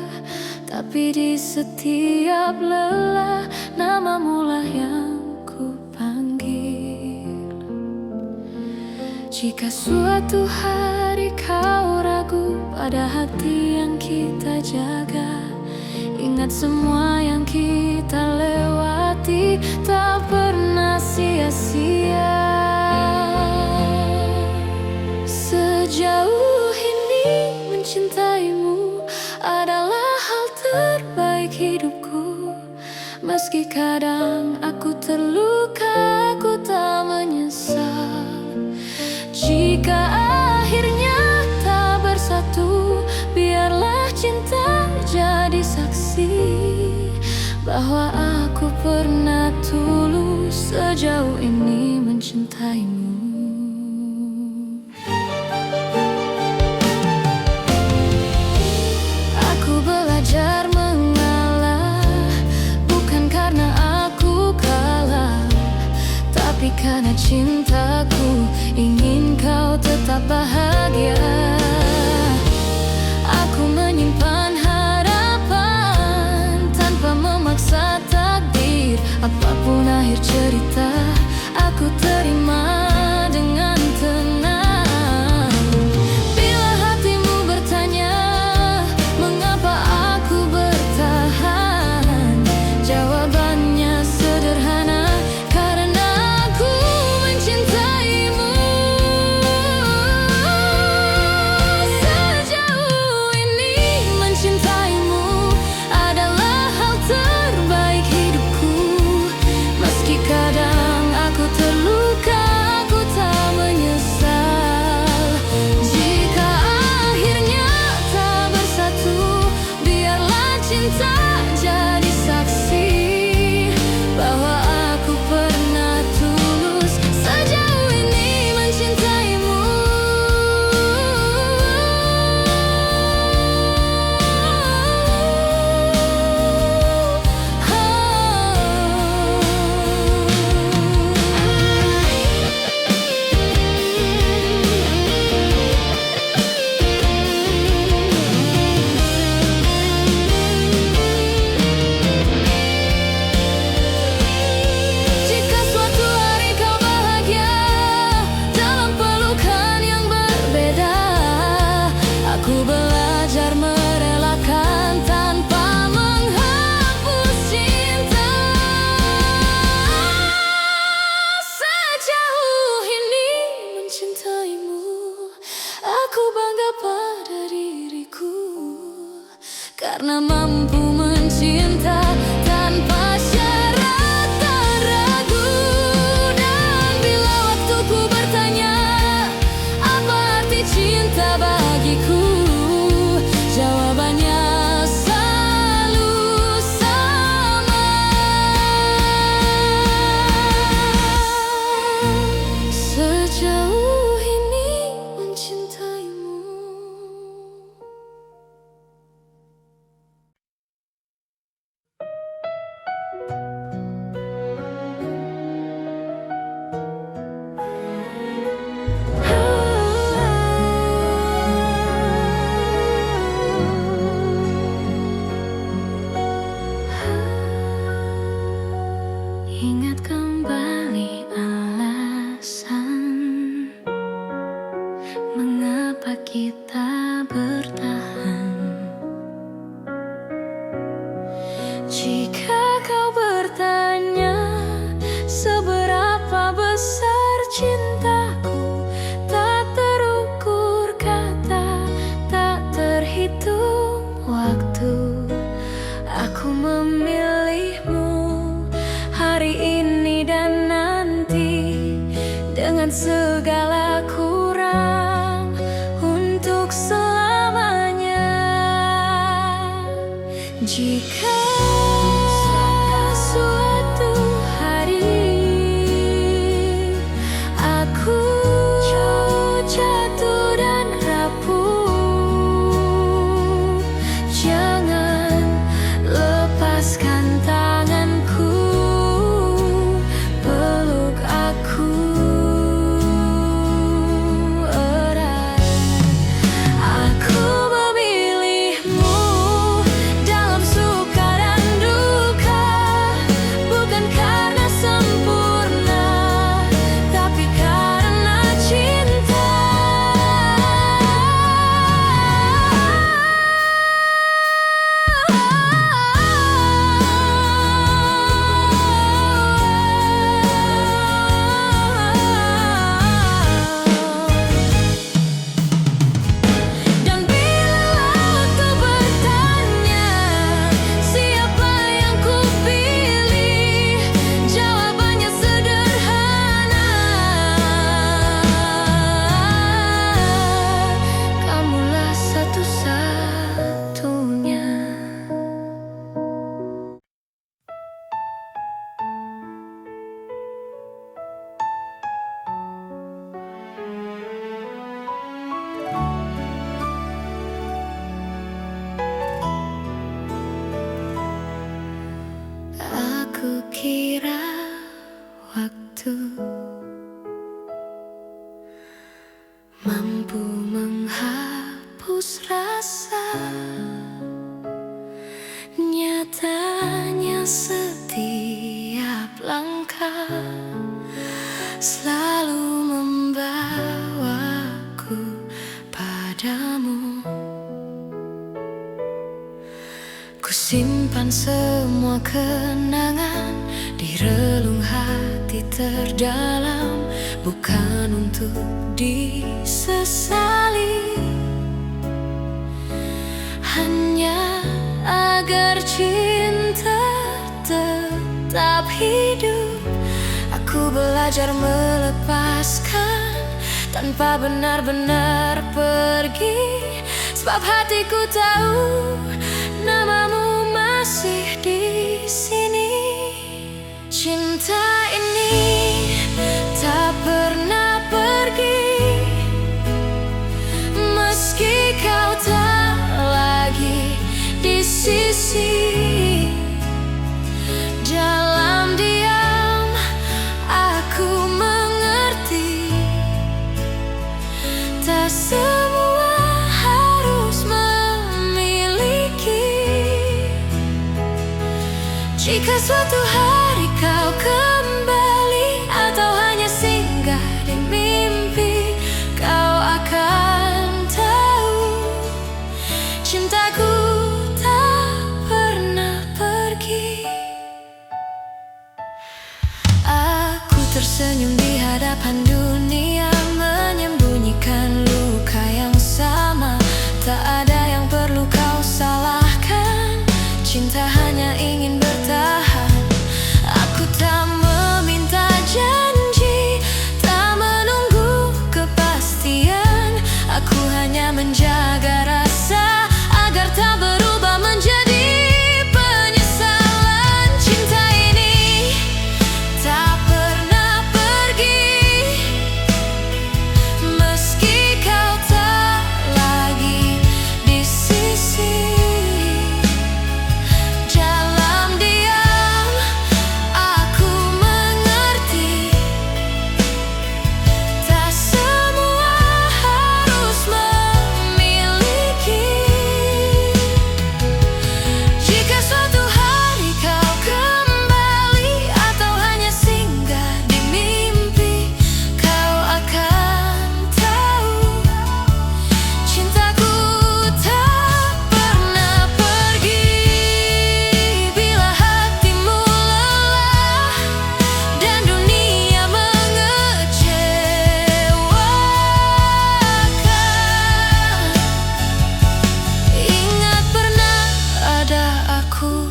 tapi di setiap lelah namamu lah yang ku panggil. Jika suatu hari kau ragu pada hati yang kita jaga, ingat semua yang kita lewati tak pernah sia-sia. Sejauh ini mencintaimu adalah hal terbaik hidupku. Meski kadang aku terluka, aku tak menyesal. Jika akhirnya tak bersatu, biarlah cinta jadi saksi bahwa aku pernah tulus sejauh ini mencintaimu. Aku belajar mengalah, bukan karena aku kalah, tapi karena cintaku ingin kau tetap bahagia. Aku menyimpan harapan tanpa memaksa takdir. Apapun akhir cerita, aku terima dengan tenang. Bila hatimu bertanya mengapa aku bertahan, jawabannya sederhana, karena aku mencintaimu. Sejauh ini mencintaimu adalah hal terbaik hidupku. Meski kadang aku terluka, karena mampu mencinta tanpa syarat dan ragu. Dan bila waktuku bertanya apa arti cinta bagiku, jawabannya selalu sama. Sejauh ini mencintaimu. Ingat kembali alasan mengapa kita bertahan. Jika kau bertanya seberapa besar cintaku, tak terukur kata, tak terhitung waktu. Aku memilihmu hari ini dan nanti, dengan segala kurang, untuk selamanya. Jika suatu hari aku jatuh dan rapuh, jangan lepaskan tanganku, peluk aku erat. Aku memilihmu dalam suka dan duka, bukan karena sempurna, tapi karena cinta. Dan bila waktu bertanya siapa yang kupilih, jawabannya sederhana, kamulah satu-satunya. Aku kira waktu mampu menghapus rasa, nyatanya setiap langkah selalu membawaku padamu. Kusimpan semua kenangan di relung hati terdalam, bukan untuk disesali, hanya agar cinta tetap hidup. Aku belajar melepaskan tanpa benar-benar pergi, sebab hatiku tahu namamu masih di sini. Cinta ini tak pernah pergi, meski kau tak lagi di sisi. Dalam diam aku mengerti, tak semua harus memiliki. Jika suatu hari kau kembali atau hanya singgah di mimpi, kau akan tahu cintaku tak pernah pergi. Aku tersenyum di hadapan dunia, menyembunyikan luka yang sama. Tak ada yang perlu kau salahkan, Aku hanya menjaga rasa agar tak berubah menjadi penyesalan. Cinta ini tak pernah pergi, meski kau tak lagi di sisi. Dalam diam aku mengerti, tak semua harus memiliki. Jika suatu hari kau kembali atau hanya singgah di mimpi, kau akan tahu cintaku tak pernah pergi. Bila hatimu lelah dan dunia mengecewakan, ingat pernah ada aku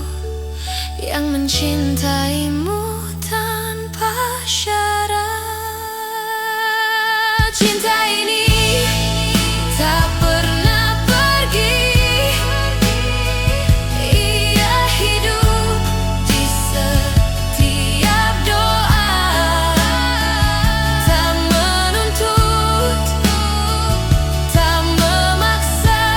yang mencintaimu tanpa syarat. Cinta ini tak pernah pergi, ia hidup di setiap doa. Tak menuntut, tak memaksa,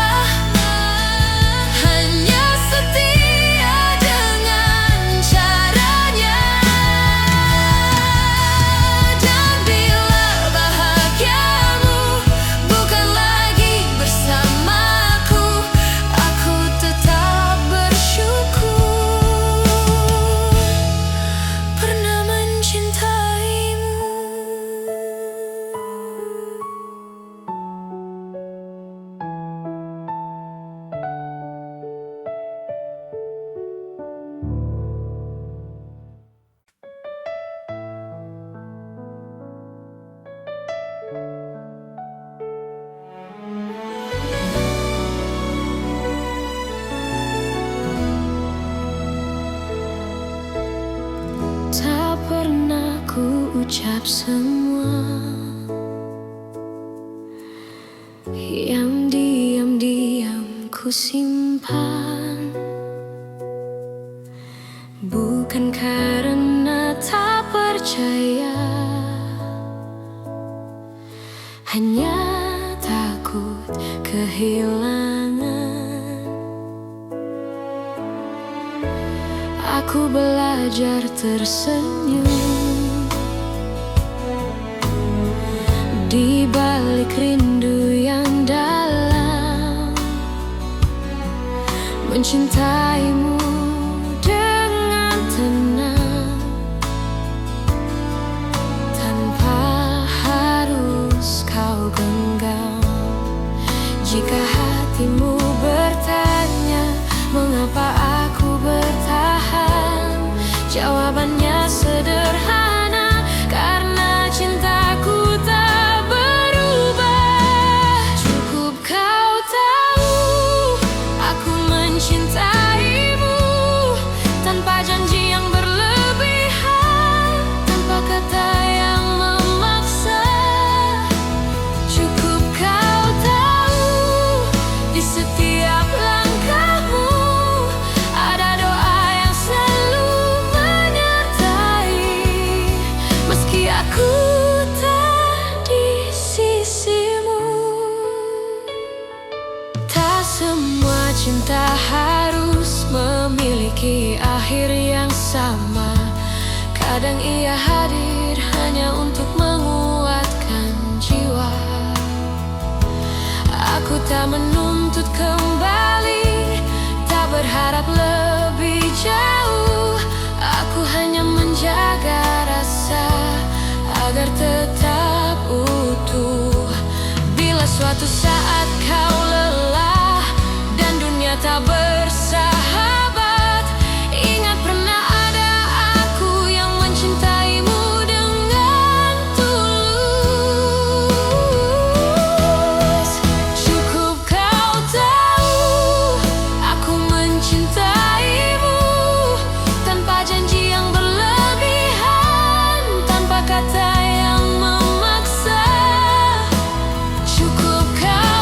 hanya setia dengan caranya. Dan bila bahagiamu bukan lagi bersamaku, aku tetap bersyukur pernah mencintaimu. Tak pernah ku ucap semua yang diam-diam ku simpan, bukan karena tak percaya, hanya takut kehilangan. Aku belajar tersenyum di balik rindu yang dalam, mencintaimu dengan tenang tanpa harus kau genggam. Jika hatimu bertanya mengapa aku bertahan, jawabannya sederhana, karena cintaku tak berubah. Cukup kau tahu aku mencintaimu tanpa janji yang berlebihan, tanpa kata yang memaksa. Cukup kau tahu di setiap langkahmu ada doa yang selalu menyertai, meski aku tak di sisimu. Tak semua cinta harus memiliki akhir yang sama. Kadang ia hadir hanya untuk menguatkan jiwa. Aku tak menuntut kembali, tak berharap lebih jauh. Aku hanya menjaga rasa agar tetap utuh. Bila suatu saat kau lelah dan dunia tak bersahabat, ingat pernah ada aku yang mencintaimu dengan tulus. Cukup kau tahu aku mencintaimu tanpa janji yang berlebihan, tanpa kata yang memaksa. Cukup kau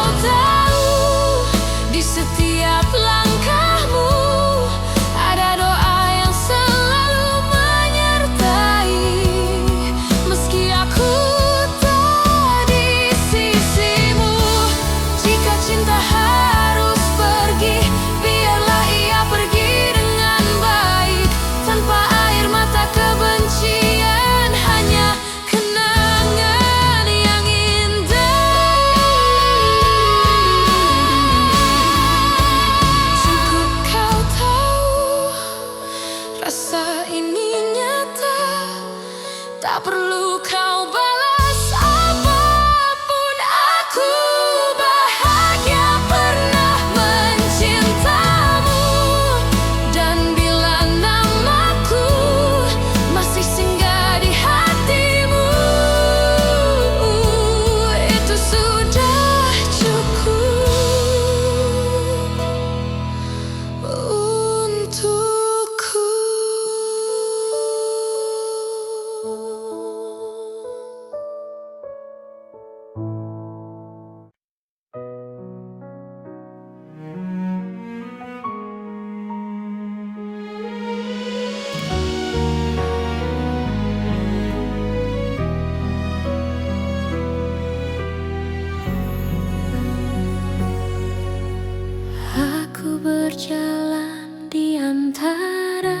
berjalan di antara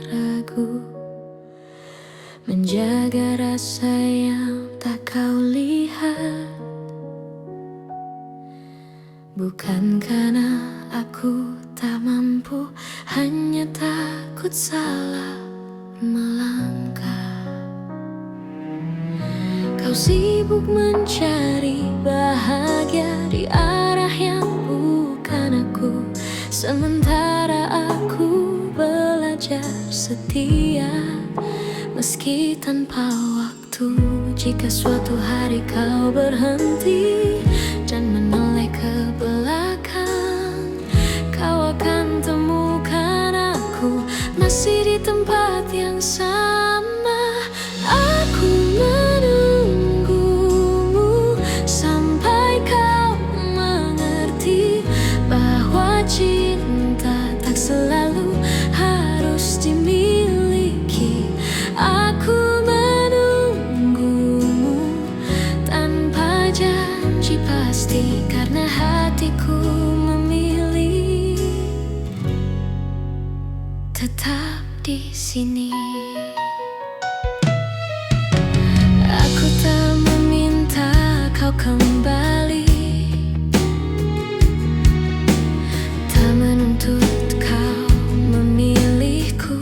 ragu, menjaga rasa yang tak kau lihat. Bukan karena aku tak mampu, hanya takut salah melangkah. Kau sibuk mencari bahagia di arah yang bukan aku, sementara aku belajar setia meski tanpa waktu. Jika suatu hari kau berhenti dan menoleh ke belakang, kau akan temukan aku masih di tempat yang sama. Aku menunggumu sampai kau mengerti bahwa cinta tak selalu harus dimiliki. Aku menunggumu tanpa janji pasti, karena hatiku memilih tetap di sini. Aku tak meminta kau kembali, tak menuntut kau memilihku.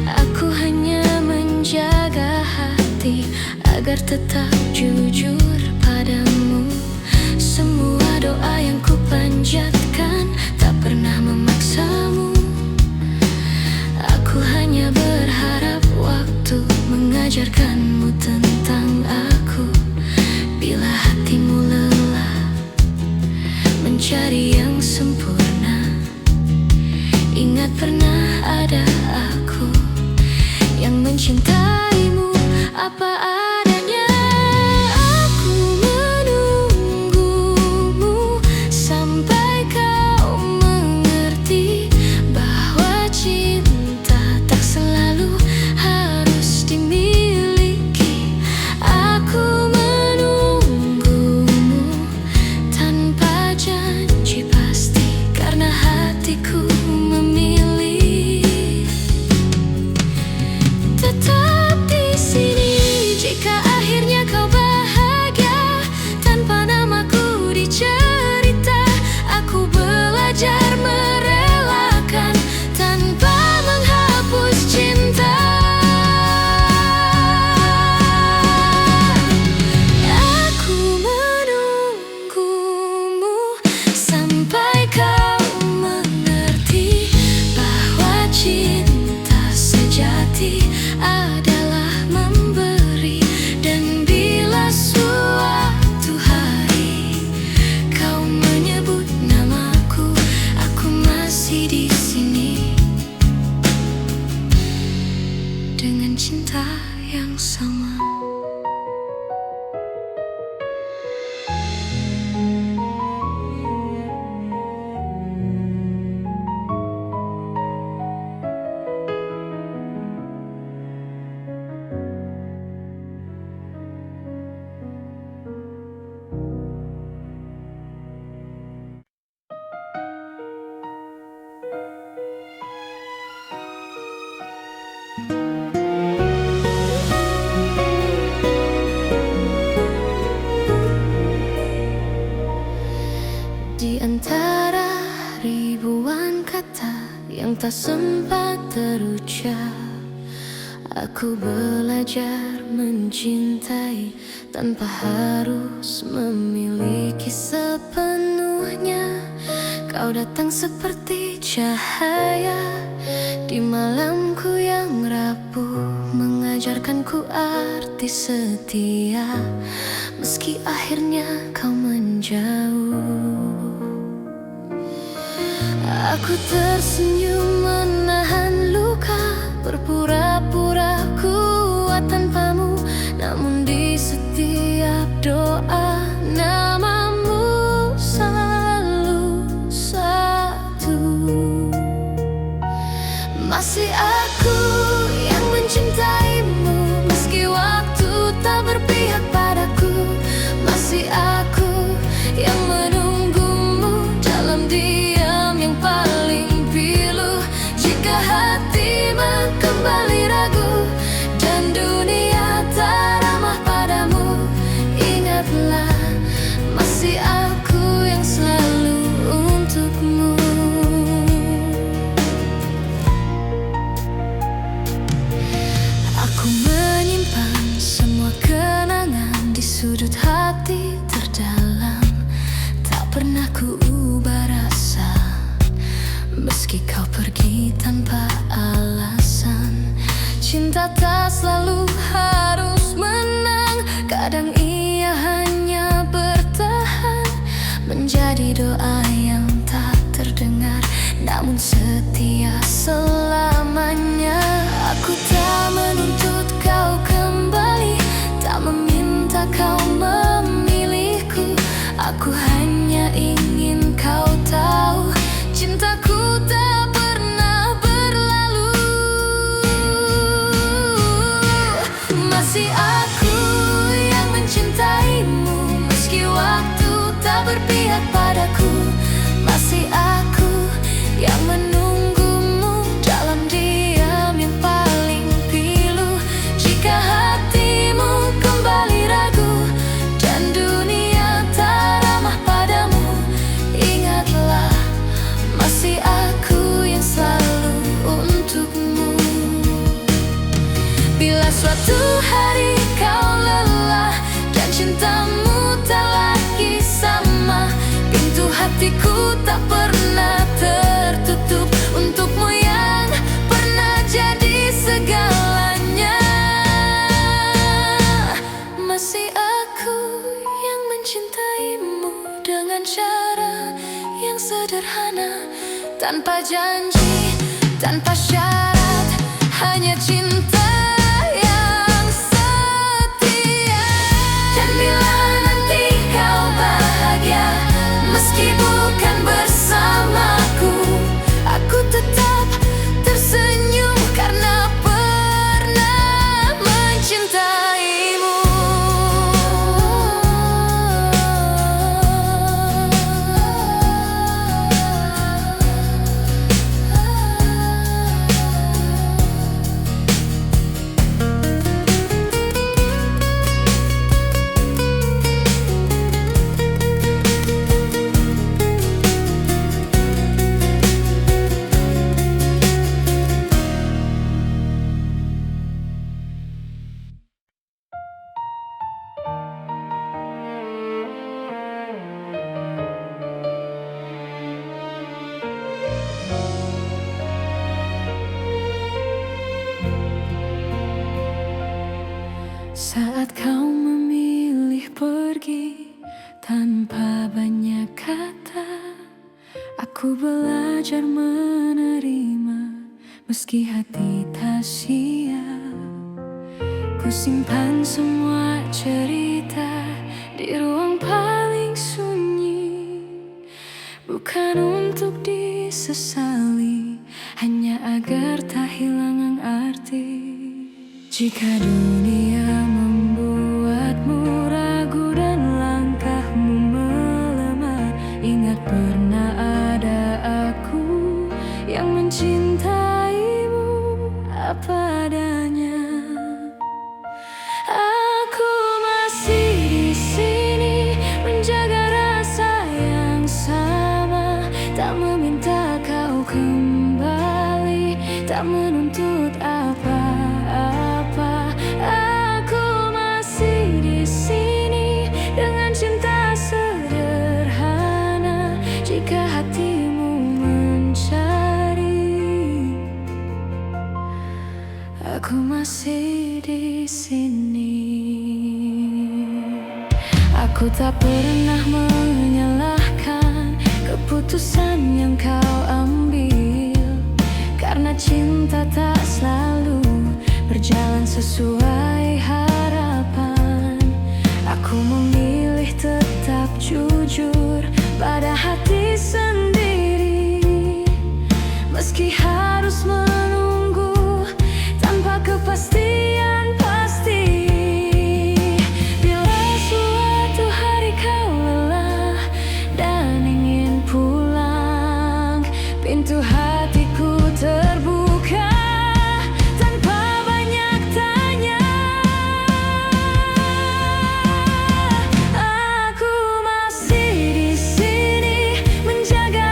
Aku hanya menjaga hati agar tetap jujur padamu. Semua doa yang ku panjatkan tak pernah memaksamu. Aku hanya berharap waktu mengajarkanmu tentang aku. Bila hatimu lelah mencari yang sempurna, ingat pernah ada aku yang mencintaimu apa adanya. Aku menunggumu sampai kau mengerti bahwa cinta tak selalu harus dimiliki. Aku menunggumu tanpa janji pasti, karena hatiku memilih tetap di sini. Jika akhirnya kau bahagia tanpa namaku dicerita, aku belajar merelakan tanpa menghapus cinta. Aku menunggumu sampai kau mengerti bahwa cinta sejati adalah memberi. Dan bila suatu hari kau menyebut namaku, aku masih di sini dengan cinta yang sama. Di antara ribuan kata yang tak sempat terucap, aku belajar mencintai tanpa harus memiliki sepenuhnya. Kau datang seperti cahaya di malamku yang rapuh, mengajarkanku arti setia meski akhirnya kau menjauh. Aku tersenyum menahan luka, berpura-pura kuat tanpamu, namun di setiap doa namamu selalu satu. Masih aku yang mencintaimu meski waktu tak berpihak padaku. Masih aku yang menunggumu kembali tanpa alasan. Cinta tak selalu harus menang, kadang ia hanya bertahan, menjadi doa yang tak terdengar namun setia selamanya. Aku tak menuntut kau kembali, tak meminta kau memilihku. Aku hanya ingin kau tahu, cintaku tak pernah berlalu. Masih aku yang mencintaimu, meski waktu tak berpihak padaku. Masih aku yang menunggumu dalam diam yang paling pilu. Jika hatimu kembali ragu dan dunia tak ramah padamu, ingatlah masih aku yang selalu untukmu. Bila suatu hari kau lelah dan cintamu tak lagi sama, pintu hatiku tak pernah tertutup untukmu yang pernah jadi segalanya. Masih aku yang mencintaimu dengan cara yang sederhana, tanpa janji, tanpa syarat, hanya cinta yang setia. Dan bila nanti kau bahagia, meski bukan bersamaku, aku tetap tersenyum karena pernah mencintaimu. Saat kau memilih pergi tanpa banyak kata, aku belajar menerima meski hati tak siap. Ku simpan semua cerita di ruang paling sunyi, bukan untuk disesali, hanya agar tak hilang arti. Jika dunia membuatmu ragu dan langkahmu melemah, ingat pernah ada aku yang mencintaimu apa adanya. Aku masih di sini menjaga rasa yang sama, tak meminta kau kembali, tak menuntut apa-apa. Aku masih di sini dengan cinta sederhana. Jika hatimu mencari, aku masih di sini. Aku tak pernah menyalahkan keputusan yang kau ambil, karena cinta tak selalu berjalan sesuai harapan. Aku memilih tetap jujur pada hati sendiri, meski harus menunggu tanpa kepastian pasti. Bila suatu hari kau lelah dan ingin pulang, pintu hatiku terbuka tanpa banyak tanya. Aku masih di sini menjaga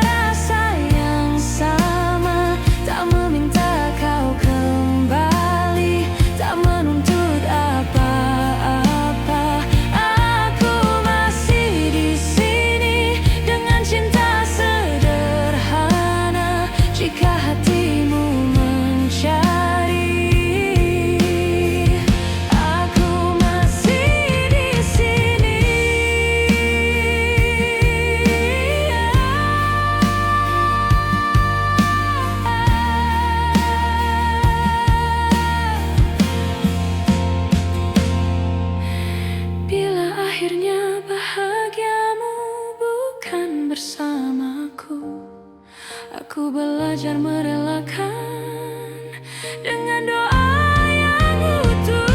bersamaku. Aku belajar merelakan dengan doa yang utuh.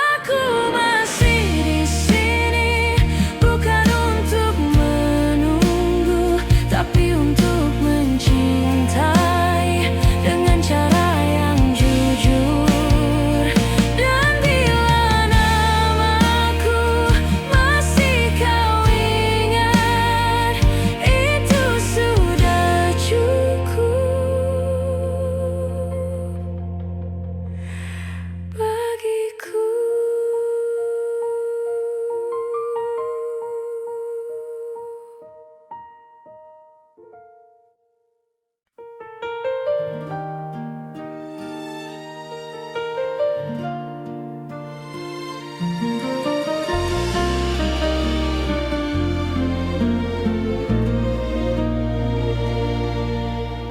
Aku masih di sini, bukan untuk menunggu, tapi untuk mencintai dengan cara yang jujur. Dan bila namaku masih kau ingat, itu sudah cukup bagiku.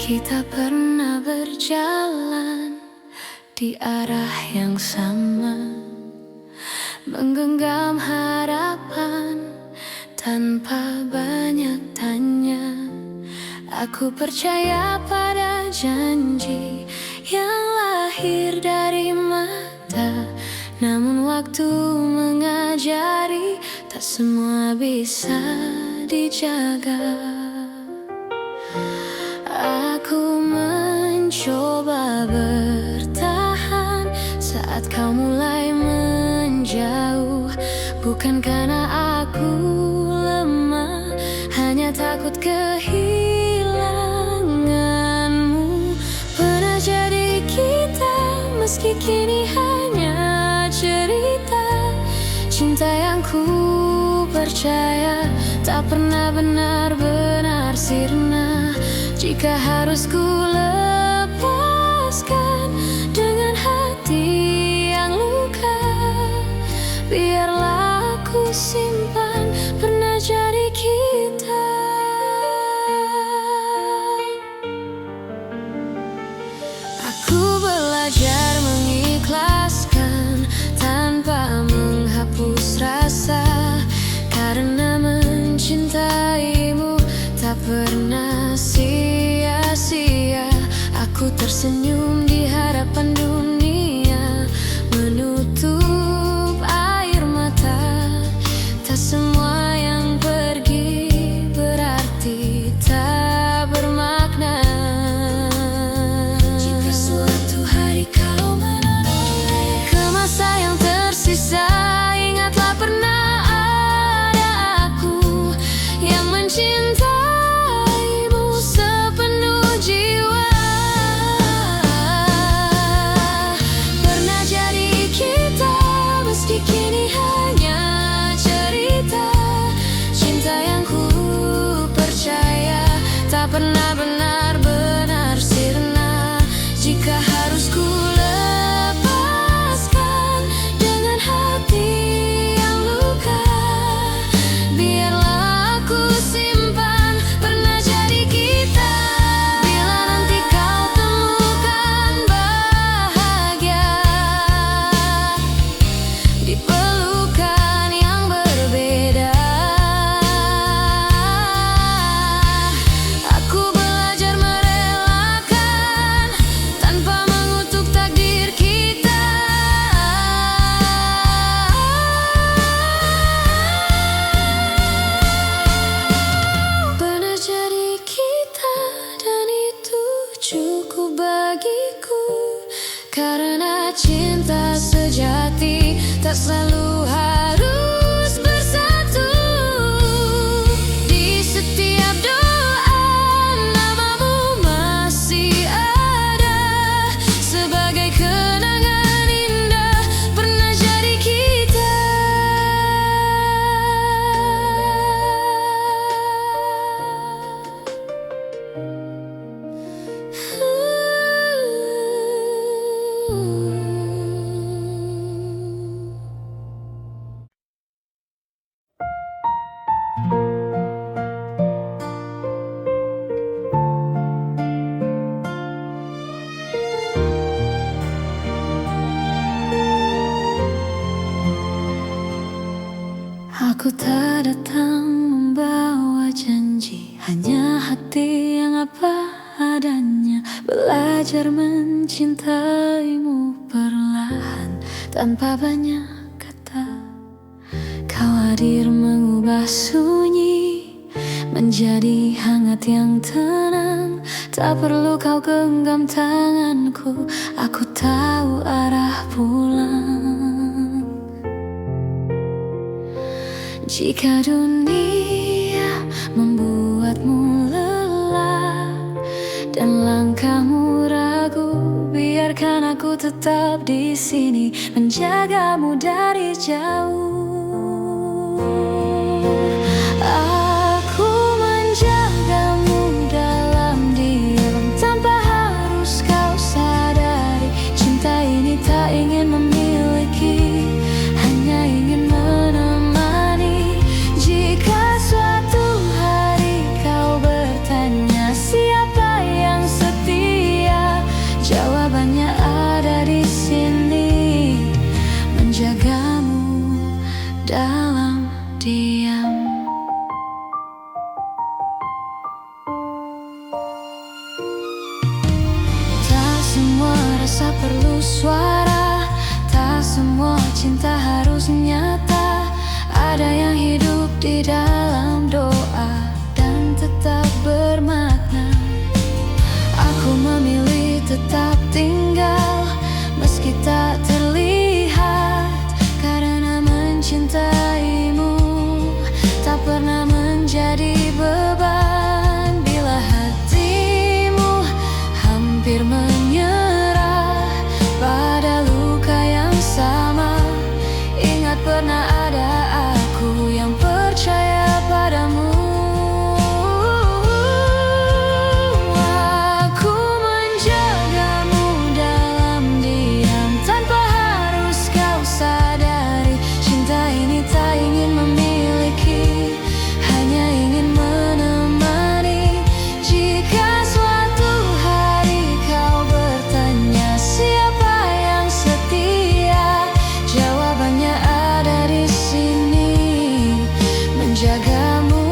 Kita pernah berjalan di arah yang sama, menggenggam harapan tanpa banyak tanya. Aku percaya pada janji yang lahir dari mata, namun waktu mengajari tak semua bisa dijaga. Aku mencoba bertahan saat kau mulai menjauh, bukan karena aku lemah, hanya takut kehilanganmu. Pernah jadi kita, meski kini hanya cerita. Cinta yang ku percaya tak pernah benar-benar sirna. Jika harus ku lepaskan dengan hati yang luka, biarlah aku simpan pernah jadi kita. Aku belajar mengikhlaskan tanpa menghapus rasa, karena mencintaimu tak pernah sia-sia. Aku tersenyum di hadapan dunia, menutup air mata. Tak semua yang pergi berarti tak bermakna. Jika suatu hari kau menoleh ke masa yang tersisa, ingatlah pernah ada aku yang mencintaimu sepenuh jiwa. Pernah jadi kita, meski kini hanya cerita. Cinta yang ku percaya tak pernah benar-benar sirna. Jika harus ku lepaskan dengan hati yang luka, biarlah aku simpan pernah jadi kita. Bila nanti kau temukan bahagia di pelukan yang berbeda, aku belajar merelakan tanpa mengutuk takdir kita. Pernah jadi kita, dan itu cukup bagiku, karena cinta sejati tak selalu harus bersatu. Di setiap doa namamu masih ada, sebagai kenangan indah pernah jadi kita. Aku tak datang membawa janji, hanya hati yang apa adanya. Belajar mencintaimu perlahan tanpa banyak kata. Kau hadir mengubah sunyi menjadi hangat yang tenang. Tak perlu kau genggam tanganku, aku tahu arah pulang. Jika dunia membuatmu lelah dan langkahmu ragu, biarkan aku tetap di sini menjagamu dari jauh. Aku menjagamu dalam diam tanpa harus kau sadari. Cinta ini tak ingin memiliki, hanya ingin menemani. Jika suatu hari kau bertanya siapa yang setia, jawabannya ada di sini, menjagamu dalam diam. Tak semua rasa perlu suara, tak semua cinta harus nyata. Ada yang hidup di dalam doa dan tetap bermakna. Aku memilih tetap tinggal meski tak terlihat, karena mencintaimu tak pernah menjadi beban. Bila hatimu hampir menyerah pada luka yang sama, ingat pernah ada aku yang percaya padamu. Aku menjagamu dalam diam tanpa harus kau sadari. Cinta ini tak ingin memiliki, hanya ingin menemani. Jika suatu hari kau bertanya siapa yang setia, jawabannya ada di sini, menjagamu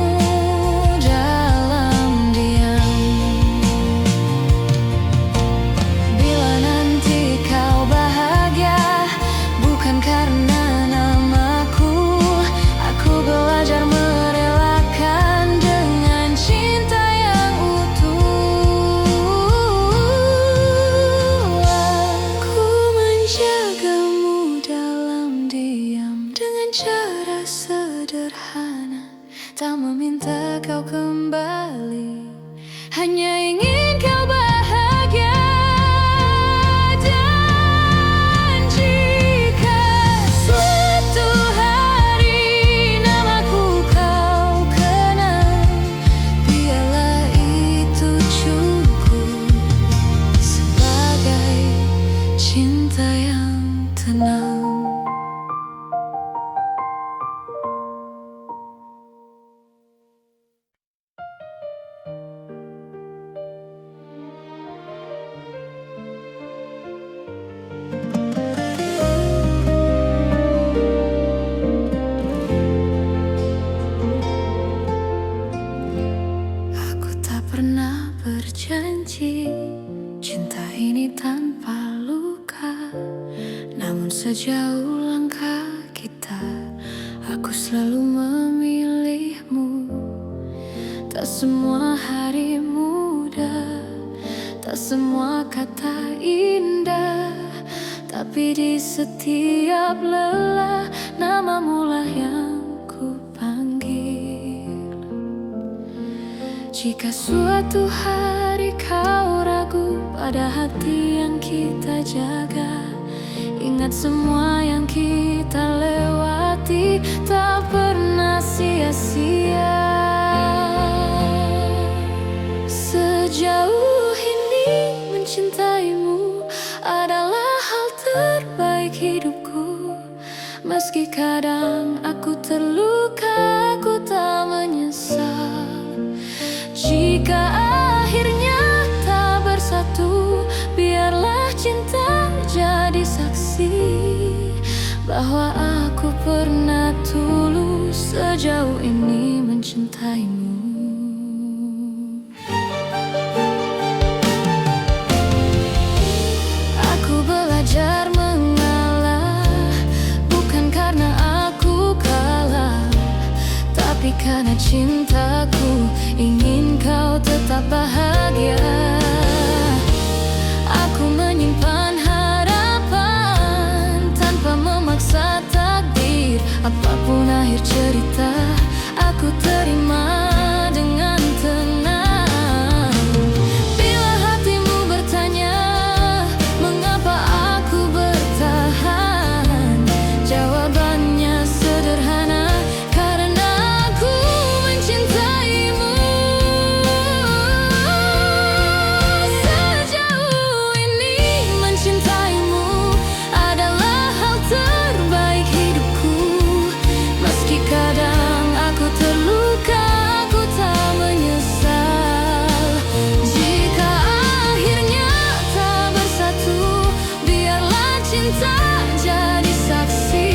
dalam diam. Bila nanti kau bahagia bukan karena namaku, aku belajar merelakan dengan cinta yang utuh. Aku menjagamu dalam diam dengan cara sederhana, tak meminta kau kembali, hanya ingin kau bahagia. Dan jika suatu hari namaku kau kenal, biarlah itu cukup sebagai cinta yang tenang. Aku tak pernah berjanji cinta ini tanpa luka, namun sejauh langkah kita, aku selalu memilihmu. Tak semua hari mudah, tak semua kata indah, tapi di setiap lelah namamu lah yang ku panggil. Jika suatu hari kau ragu pada hati yang kita jaga, ingat semua yang kita lewati tak pernah sia-sia. Sejauh ini mencintaimu adalah hal terbaik hidupku. Meski kadang aku terluka, aku tak menyesal. Jika akhirnya tak bersatu, biarlah cinta jadi saksi bahwa aku pernah tulus sejauh ini mencintaimu. Aku belajar mengalah, bukan karena aku kalah, tapi karena cintaku ingin kau tetap bahagia. Aku menyimpan harapan tanpa memaksa takdir. Apapun akhir cerita, aku terima dengan tenang. Bila hatimu bertanya mengapa aku bertahan, jawabannya sederhana, karena aku mencintaimu. Sejauh ini mencintaimu adalah hal terbaik hidupku. Meski kadang aku terluka, aku tak menyesal. Jika akhirnya tak bersatu, biarlah cinta jadi saksi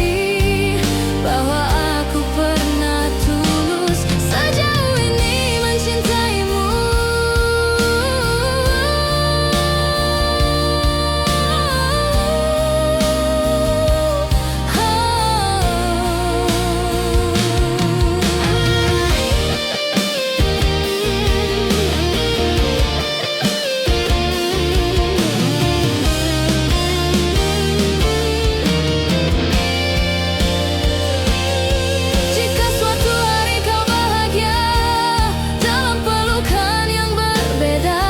bahwa aku pernah tulus sejauh ini mencintaimu. Jika suatu hari kau bahagia dalam pelukan yang berbeda,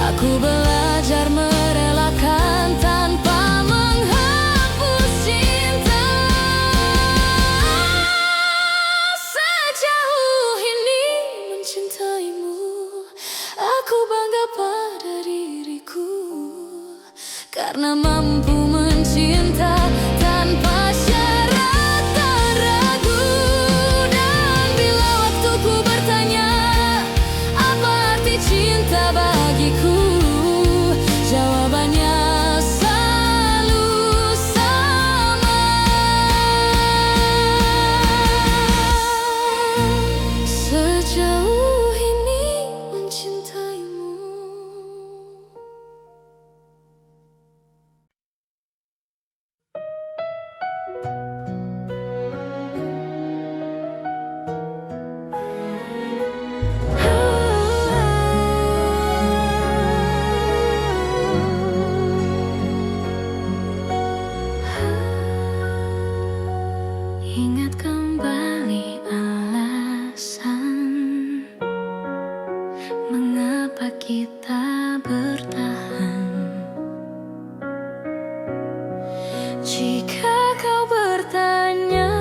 aku belajar merelakan tanpa menghapus cinta. Sejauh ini mencintaimu, aku bangga pada diriku, karena mampu mencinta tanpa syarat dan ragu. Dan bila waktuku bertanya apa arti cinta bagiku, jawabannya selalu sama. Sejauh ini mencintaimu. Ingat kembali alasan mengapa kita bertahan. Jika kau bertanya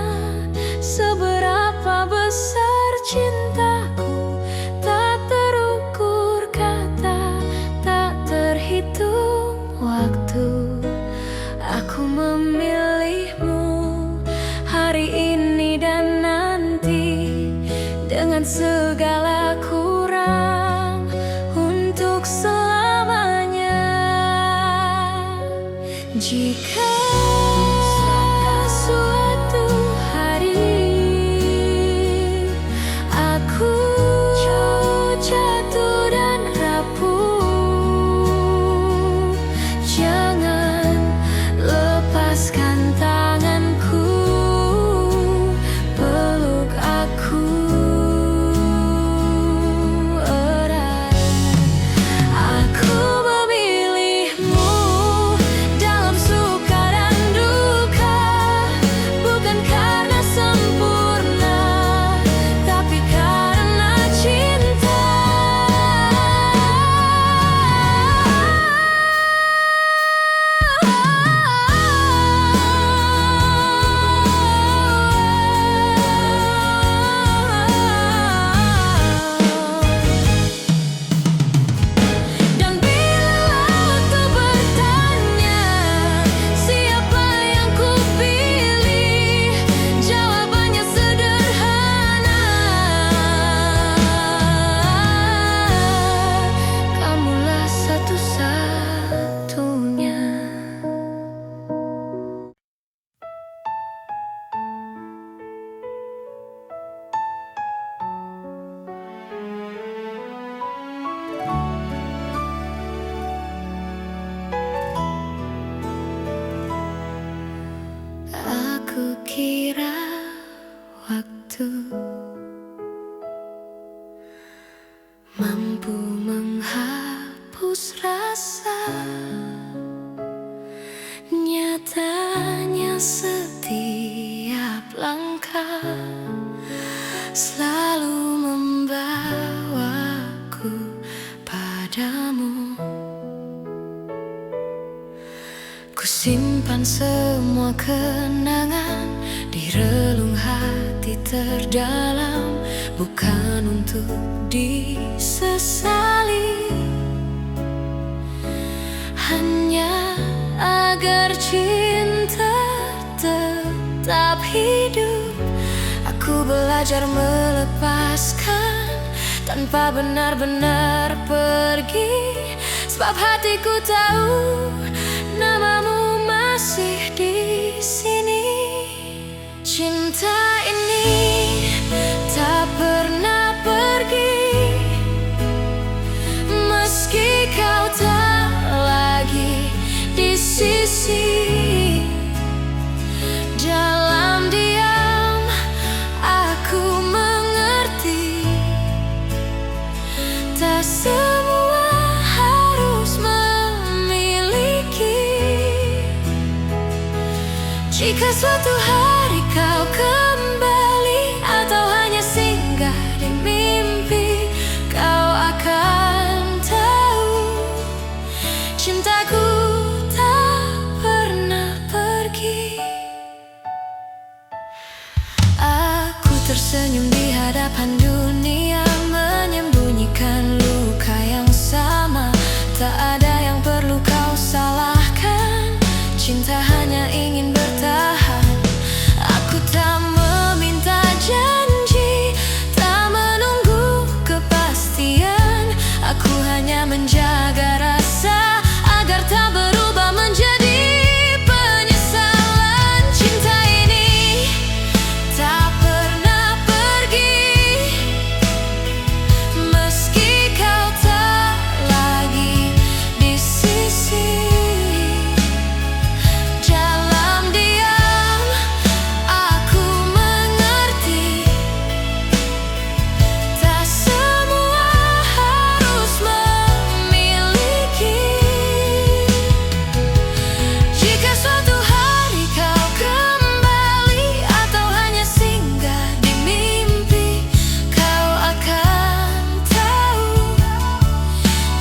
seberapa besar cintaku, tak terukur kata, tak terhitung waktu. Aku memilihmu hari ini dan nanti, dengan segala kurang, untuk selamanya. Jika suatu hari aku jatuh dan rapuh, jangan lepaskan tanganku, peluk aku erat. Aku memilihmu dalam suka dan duka. simpan semua kenangan di relung hati terdalam, bukan untuk disesali, hanya agar cinta tetap hidup. Aku belajar melepaskan tanpa benar-benar pergi, sebab hatiku tahu namamu masih di sini. Cinta ini tak pernah pergi, meski kau tak lagi di sisi. Dalam diam aku mengerti, tak semua harus memiliki. Jika suatu hari kau kembali atau hanya singgah di mimpi, kau akan tahu cintaku tak pernah pergi. Aku tersenyum di hadapan dunia, menyembunyikan luka yang sama. Tak ada yang perlu kau salahkan, cinta hanya ingin bertahan. Aku tak meminta janji, tak menunggu kepastian. Aku hanya menjaga rasa agar tak berubah menjadi penyesalan. Cinta ini tak pernah pergi, meski kau tak lagi di sisi. Dalam diam aku mengerti, tak semua harus memiliki. Jika suatu hari kau kembali atau hanya singgah di mimpi, kau akan tahu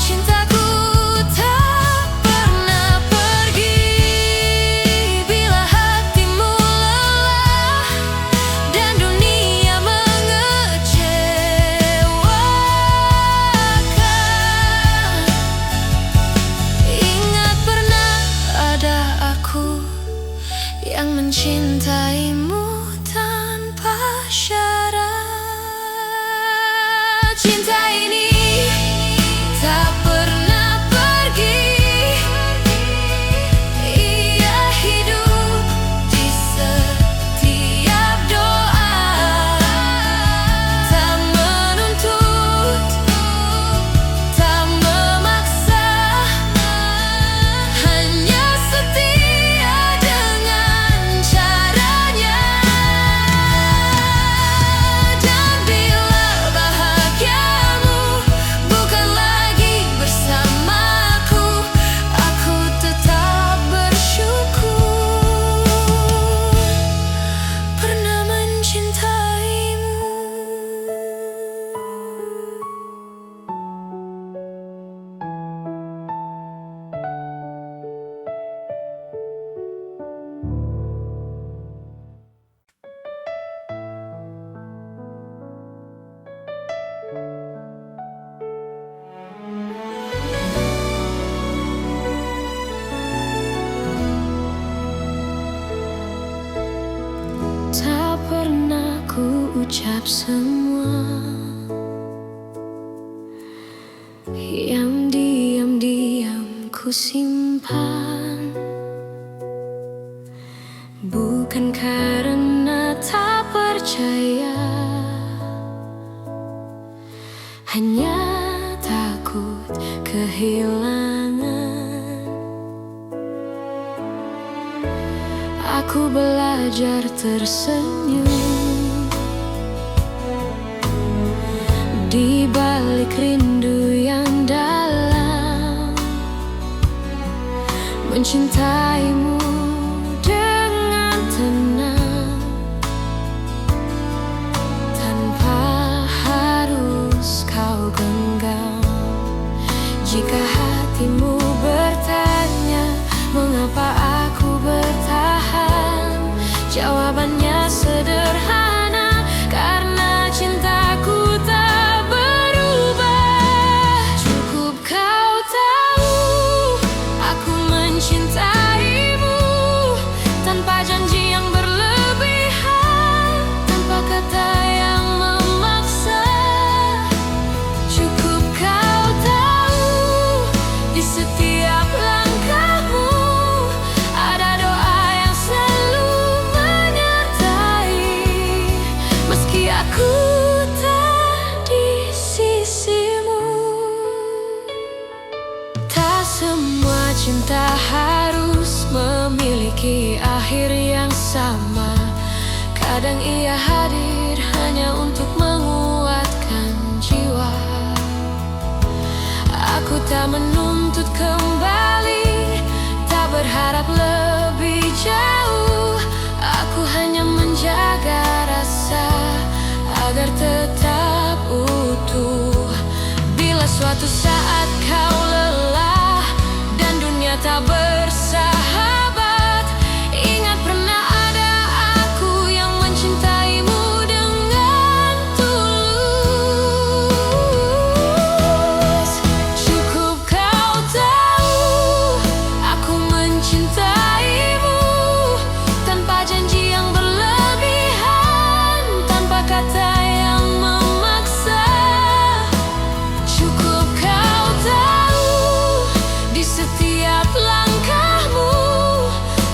cintaku tak pernah pergi. Bila hatimu lelah dan dunia mengecewakan, ingat pernah ada aku yang mencintaimu tanpa syarat. Cinta ini tak pernah pergi, ia hidup di setiap doa. Tak menuntut, tak memaksa, hanya setia dengan caranya. Dan bila bahagiamu bukan lagi bersamaku, aku tetap bersyukur pernah mencintaimu. Tak pernah ku ucap semua yang diam-diam ku simpan, bukan karena tak percaya, hanya takut kehilangan. Aku belajar tersenyum di balik rindu yang dalam, mencintaimu dengan tenang tanpa harus kau genggam. Jika hatimu bertanya mengapa aku memiliki akhir yang sama. Kadang ia hadir hanya untuk menguatkan jiwa. Aku tak menuntut kembali, tak berharap lebih jauh. Aku hanya menjaga rasa agar tetap utuh. Bila suatu saat kau lelah dan dunia tak bersahabat, ingat pernah ada aku yang mencintaimu dengan tulus. Cukup kau tahu aku mencintaimu tanpa janji yang berlebihan, tanpa kata yang memaksa. Cukup kau tahu di setiap langkahmu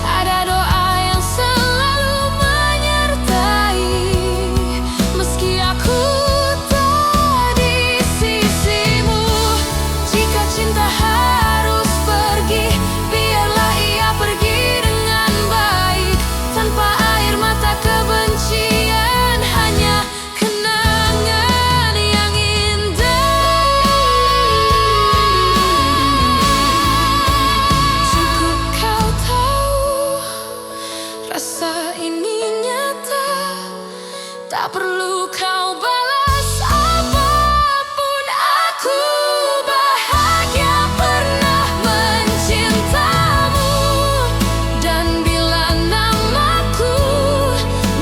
ada doa yang selalu menyertai. Meski aku tak di sisimu, jika cinta harus pergi, biarlah ia pergi dengan baik, tanpa air mata kebencian, hanya kenangan yang indah. Cukup kau tahu rasa ini nyata, tak perlu kau balas apapun. Aku bahagia pernah mencintamu, dan bila namaku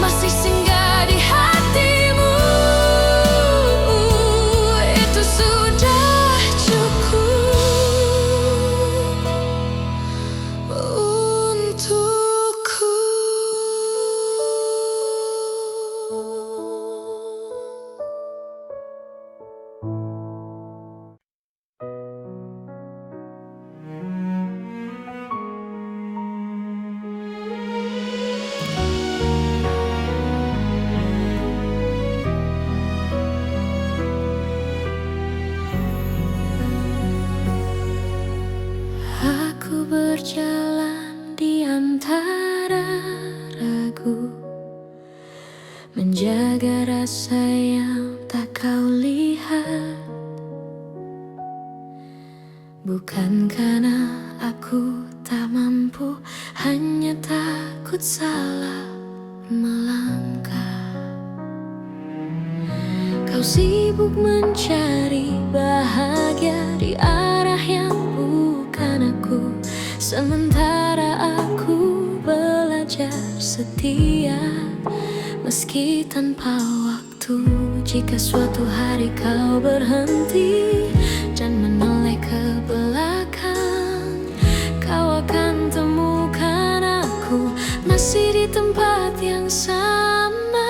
masih singgah di hatimu, itu sudah cukup untukku. Aku berjalan di antara ragu, menjaga rasa yang tak kau lihat. Bukan karena aku tak mampu, hanya takut salah melangkah. Kau sibuk mencari bahagia di arah yang bukan aku, sementara aku belajar setia meski tanpa waktu. Jika suatu hari kau berhenti dan menoleh ke belakang, kau akan temukan aku masih di tempat yang sama.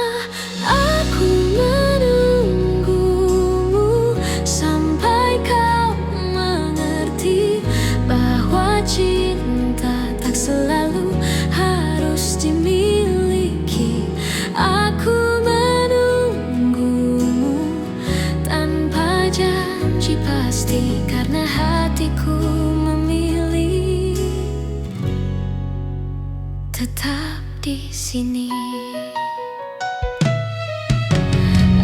Aku menunggumu sampai kau mengerti bahwa cinta tak selalu harus dimiliki. Aku menunggumu tanpa janji pasti, karena hatiku memilih tetap di sini.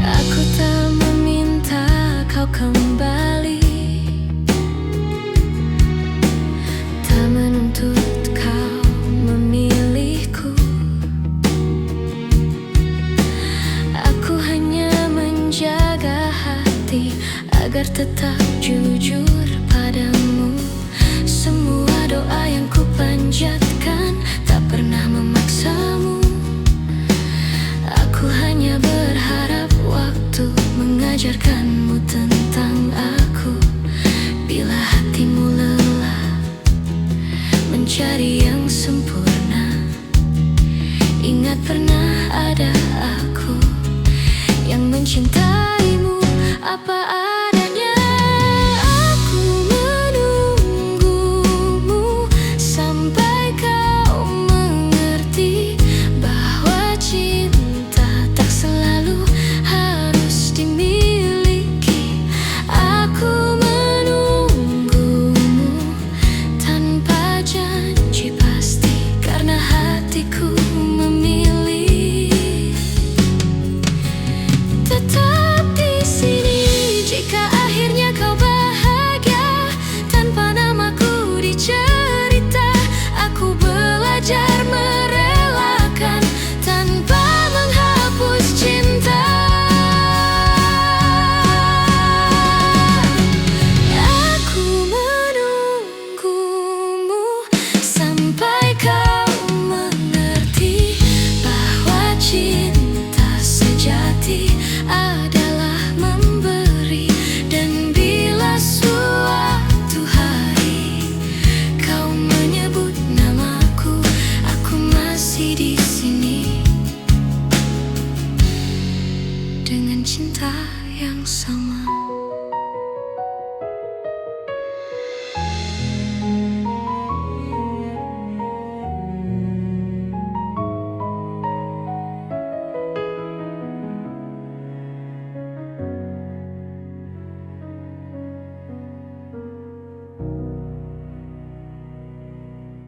Aku tak meminta kau kembali, tak menuntut kau memilihku. Aku hanya menjaga hati agar tetap jujur padamu. Semua doa yang ku panjatkan tak pernah memaksamu. Aku hanya berharap waktu mengajarkanmu tentang aku. Bila hatimu lelah mencari yang sempurna, ingat pernah ada aku yang mencintaimu apa adanya. Aku menunggumu sampai kau mengerti bahwa cinta tak selalu harus dimiliki. Aku menunggumu tanpa janji pasti, karena hatiku memilih tetap di sini. Jika akhirnya kau bahagia tanpa namaku di cerita, aku belajar merelakan tanpa menghapus cinta. Aku menunggumu sampai kau mengerti bahwa cinta sejati adalah memberi. Dan bila suatu hari kau menyebut namaku, aku masih di sini dengan cinta yang sama.